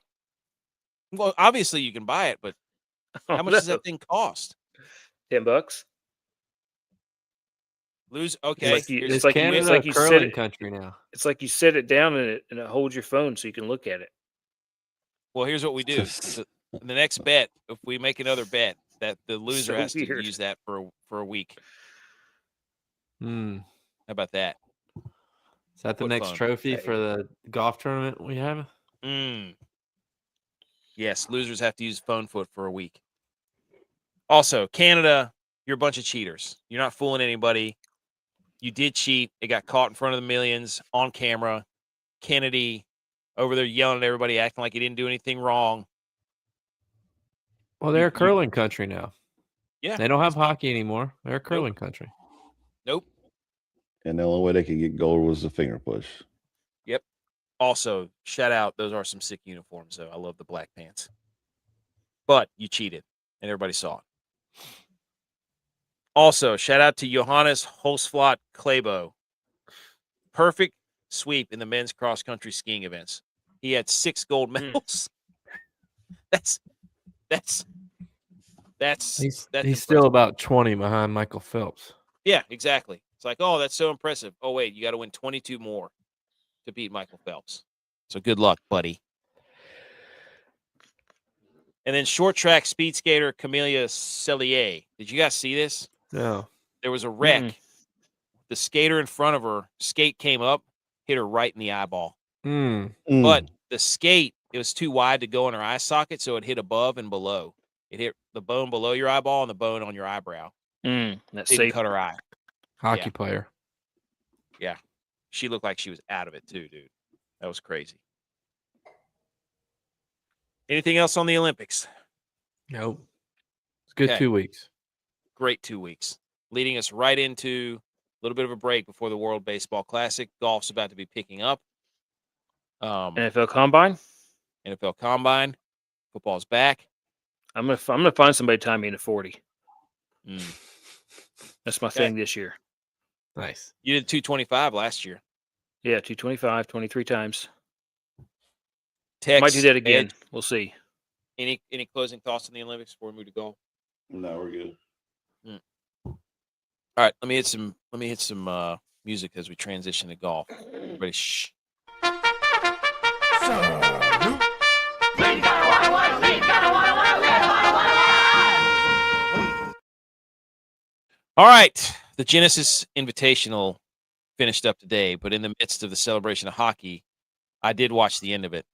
Well, obviously you can buy it, but I how don't much does know. that thing cost? $10. Lose. It's Okay, like you. here's It's Is like you. It's Canada a like you set curling it. country now? It's like you set it down and it holds your phone so you can look at it. well, here's what we do. The next bet, if we make another bet, that the loser So has to weird. use that for a week. Hmm. How about that? Is that the What next fun. trophy Hey. for the golf tournament we have? Yes, losers have to use phone foot for a week. Also, Canada, you're a bunch of cheaters. You're not fooling anybody. You did cheat. It got caught in front of the millions on camera. Kennedy over there yelling at everybody, acting like he didn't do anything wrong. Well, they're a curling country now. Yeah. They don't have hockey anymore. They're a curling country. Nope. And the only way they could get gold was a finger push. Yep. Also, shout out. Those are some sick uniforms, though. I love the black pants. But you cheated, and everybody saw it. Also, shout out to Johannes Holsflot Klebo. Perfect sweep in the men's cross-country skiing events. He had 6 gold medals. That's He's impressive. still about 20 behind Michael Phelps. Yeah, exactly. It's like, oh, that's so impressive. Oh, wait, you got to win 22 more to beat Michael Phelps. So good luck, buddy. And then short track speed skater Camelia Cellier. Did you guys see this? No. There was a wreck. The skater in front of her, skate came up, hit her right in the eyeball. But the skate, it was too wide to go in her eye socket, so it hit above and below. It hit the bone below your eyeball and the bone on your eyebrow. That Didn't safe. cut her eye. Hockey player. Yeah. She looked like she was out of it too, dude. That was crazy. Anything else on the Olympics? Nope. It's good Okay. 2 weeks. Great 2 weeks. Leading us right into a little bit of a break before the World Baseball Classic. Golf's about to be picking up. NFL Combine. NFL Combine. Football's back. I'm gonna find somebody to tie me into 40. Mm. That's my Okay. thing this year. Nice. You did 225 last year. Yeah, 225, 23 times. Tex, Might do that again. Edge, We'll see. any closing thoughts on the Olympics before we move to golf? No, we're good. All right, let me hit some music as we transition to golf. Everybody, shh. All right, the Genesis Invitational finished up today, but in the midst of the celebration of hockey, I did watch the end of it,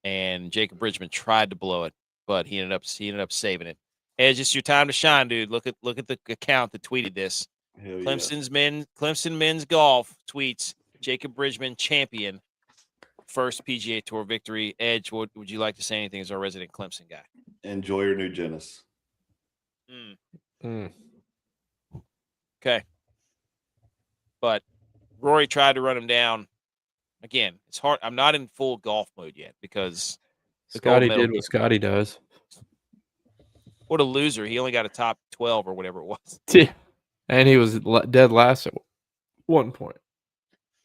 and Jacob Bridgeman tried to blow it, but he ended up saving it. Edge, it's your time to shine, dude. Look at the account that tweeted this. Hell yeah. Clemson men's golf tweets Jacob Bridgeman champion, first PGA Tour victory. Edge, would you like to say anything as our resident Clemson guy? Enjoy your new Genesis. Okay. But Rory tried to run him down. Again, it's hard. I'm not in full golf mode yet because Scotty did what Scotty does. What a loser. He only got a top 12 or whatever it was. And he was dead last at one point.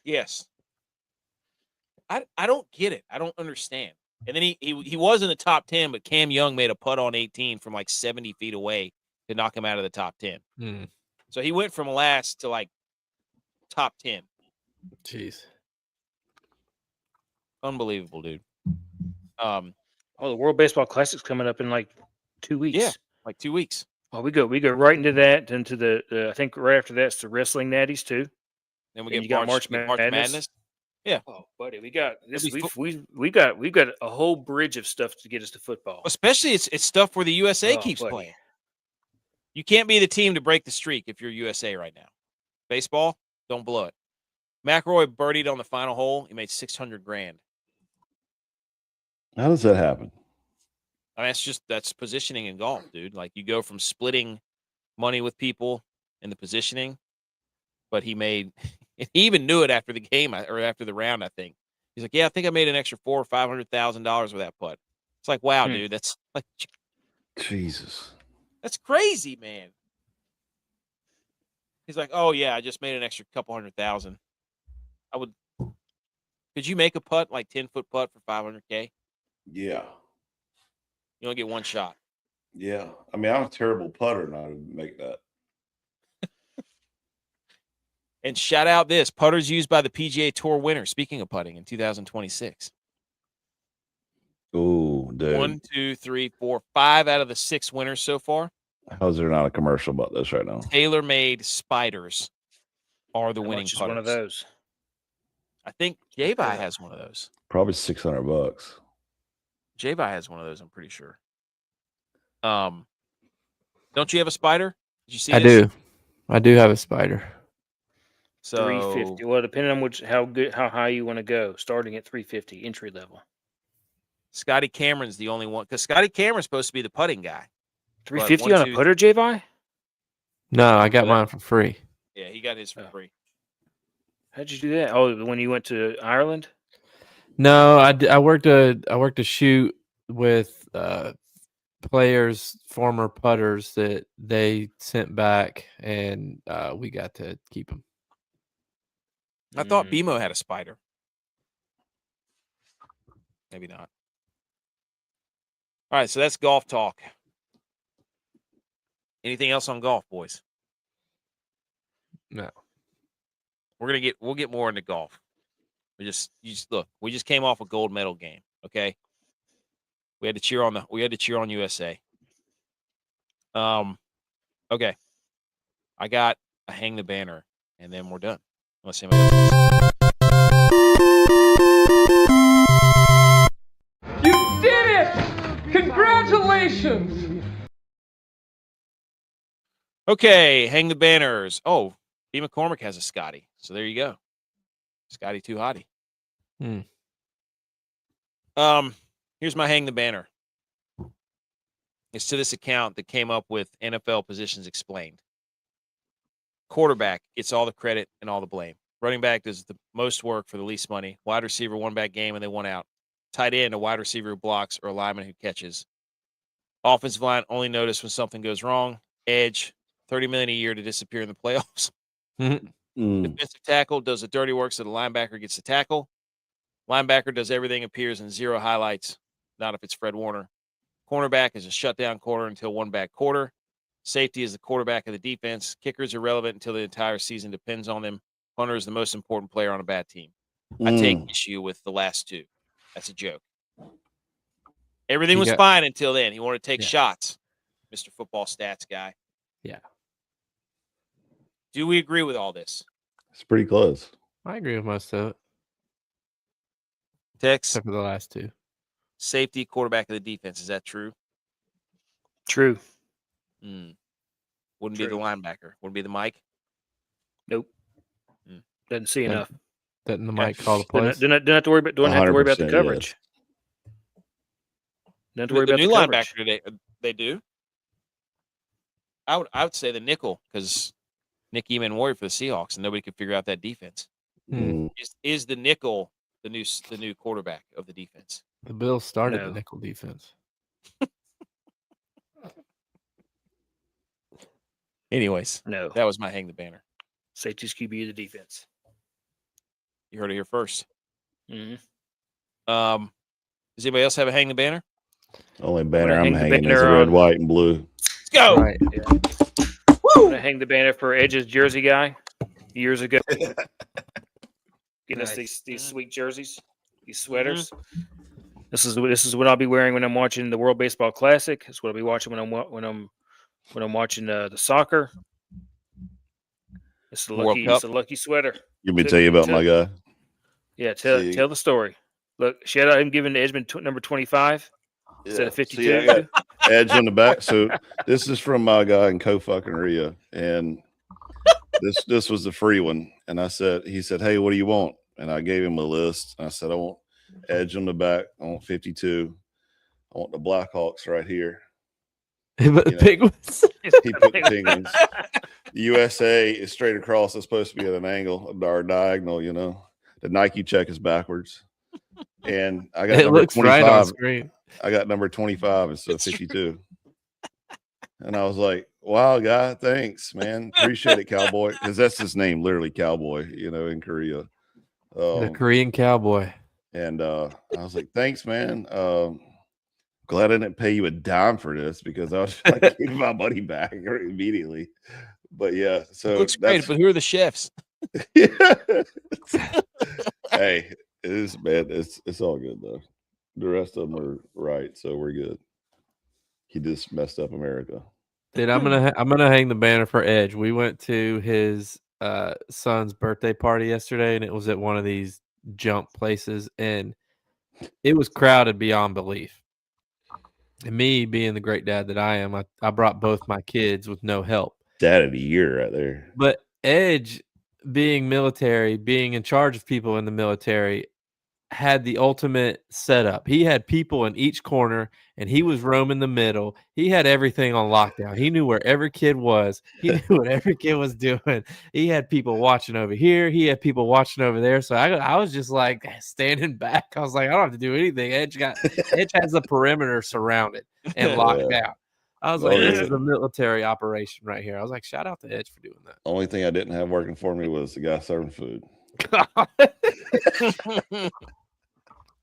Yes. I don't get it. I don't understand. And then he was in the top 10, but Cam Young made a putt on 18 from like 70 feet away to knock him out of the top 10. So he went from last to like top 10. Jeez. Unbelievable, dude. The World Baseball Classic's coming up in like 2 weeks. Yeah, like 2 weeks. Oh, we go right into that, into the I think right after that's the wrestling natties too. Then you got March Madness. Yeah. Oh, buddy, we got this. We got a whole bridge of stuff to get us to football. Especially it's stuff where the USA keeps playing. You can't be the team to break the streak if you're USA right now. Baseball, don't blow it. McElroy birdied on the final hole. He made $600,000. How does that happen? I mean, that's positioning in golf, dude. Like you go from splitting money with people in the positioning, but he even knew it after the game or after the round. I think he's like, yeah, I think I made an extra $400,000 or $500,000 with that putt. It's like, wow, dude, that's like Jesus. That's crazy, man. He's like, oh yeah, I just made an extra couple $100,000. I would. Could you make a putt like 10-foot putt for $500K? Yeah. You only get one shot. Yeah. I mean, I'm a terrible putter not to make that. And shout out this putters used by the PGA Tour winner. Speaking of putting in 2026. Oh, dude. 1, 2, 3, 4, 5 out of the 6 winners so far. How's there not a commercial about this right now? Tailor-made spiders are the How winning much is putters. one of those? I think G.U.Y.S has one of those. Probably $600. G.U.Y.S has one of those, I'm pretty sure. Don't you have a spider? Did you see I this? do. I do have a spider. So 350. Well, depending on how high you want to go, starting at 350 entry level. Scotty Cameron's the only one because Scotty Cameron's supposed to be the putting guy. 350 on a putter, J-Vi? No, I got mine for free. Yeah, he got his for free. How'd you do that? Oh, when you went to Ireland? No, I worked a shoot with players, former putters that they sent back, and we got to keep them. I thought BMO had a spider. Maybe not. All right, so that's golf talk. Anything else on golf, boys? No. We'll get more into golf. You just look. We just came off a gold medal game. Okay, we had to cheer on USA. Okay, I got a hang the banner, and then we're done. Unless anybody else. You did it! Congratulations! Okay, hang the banners. Oh, B. McCormick has a Scotty, so there you go. Scotty too hottie. Here's my hang the banner. It's to this account that came up with NFL positions explained. Quarterback gets all the credit and all the blame. Running back does the most work for the least money. Wide receiver, one back game and they won out. Tight end, a wide receiver who blocks or a lineman who catches. Offensive line only notice when something goes wrong. Edge, $30 million a year to disappear in the playoffs. Defensive tackle does the dirty work so the linebacker gets the tackle. Linebacker does everything, appears in 0 highlights, not if it's Fred Warner. Cornerback is a shutdown corner until one back quarter. Safety is the quarterback of the defense. Kickers are relevant until the entire season depends on them. Punter is the most important player on a bad team. I take issue with the last two. That's a joke. Everything was fine until then. He wanted to take shots, Mr. Football Stats guy. Yeah. Do we agree with all this? It's pretty close. I agree with most of it. Tex, Except for the last two. Safety, quarterback of the defense. Is that true? True. Wouldn't be the linebacker. Wouldn't be the Mike? Nope. Doesn't see enough. Doesn't the Mike call the plays? Don't have to worry about. Don't have to worry about the 100% coverage. Don't have to worry The about new the coverage. linebacker today, they do. I would say the nickel because Nick Eman Warrior for the Seahawks and nobody could figure out that defense. Is the nickel the new quarterback of the defense? The Bills started the nickel defense. Anyways, No. that was my hang the banner. Safety's QB of the defense. You heard it here first. Mm-hmm. Does anybody else have a hang the banner? Only banner I'm hang the hanging is banner the red, on- white, and blue. Let's go. Right. Yeah. I'm gonna hang the banner for Edge's jersey guy years ago. Getting us these sweet jerseys, these sweaters. This is what I'll be wearing when I'm watching the World Baseball Classic. It's what I'll be watching when I'm watching the soccer. It's the lucky sweater. Let me tell you about my guy. Yeah, tell the story. Look, shout out him giving to Edgemond number 25 instead of 52. See, I got Edge on the back. So this is from my guy in Ria, and this was the free one. And he said, "Hey, what do you want?" And I gave him a list. And I said, "I want Edge on the back. I want 52. I want the Blackhawks right here." The Penguins. He put the Penguins. The USA is straight across. It's supposed to be at an angle or diagonal. The Nike check is backwards. And I got It number looks 25. right on screen. I got number 25 instead of 52. And I was like, wow, guy, thanks, man. Appreciate it, cowboy. Because that's his name, literally cowboy, in Korea. The Korean cowboy. And I was like, thanks, man. Glad I didn't pay you a dime for this because I was like, give my money back immediately. But yeah, so It looks great, but who are the chefs? Yeah. Hey, it is bad. It's all good though. The rest of them are right, so we're good. He just messed up America. Dude, I'm gonna hang the banner for Edge. We went to his son's birthday party yesterday, and it was at one of these jump places, and it was crowded beyond belief. And me being the great dad that I am, I brought both my kids with no help. Dad of the year right there. But Edge, being military, being in charge of people in the military, had the ultimate setup. He had people in each corner, and he was roaming the middle. He had everything on lockdown. He knew where every kid was. He knew what every kid was doing. He had people watching over here. He had people watching over there. So I was just like standing back. I was like, I don't have to do anything. Edge has the perimeter surrounded and locked down. I was like, this is a military operation right here. I was like, shout out to Edge for doing that. Only thing I didn't have working for me was the guy serving food.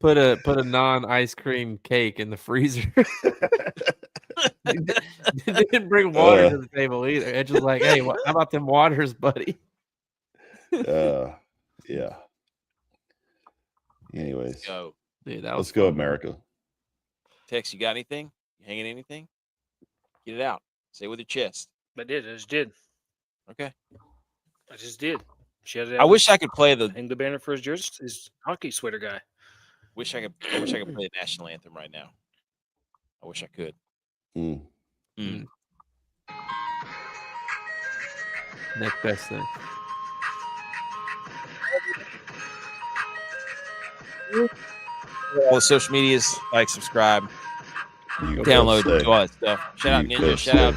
Put a non-ice cream cake in the freezer. Didn't bring water to the table either. Edge was like, hey, how about them waters, buddy? Yeah. Anyways, Let's go. Dude, let's go, America. Tex, you got anything? You hanging anything? Get it out. Say it with your chest. I just did. Okay. I just did. I wish I could play hang the banner for his jersey, his hockey sweater guy. I wish I could play the national anthem right now. I wish I could. Next best thing. All the social medias, like, subscribe, download, do all that stuff. Shout out Ninja, shout out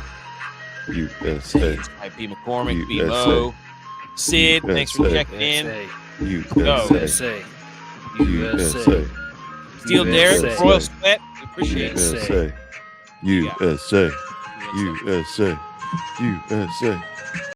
USA. B McCormick, B Mo, Sid, thanks for checking in. USA. Steel Derek, Royal Sweat, we appreciate it. USA. USA. USA. USA.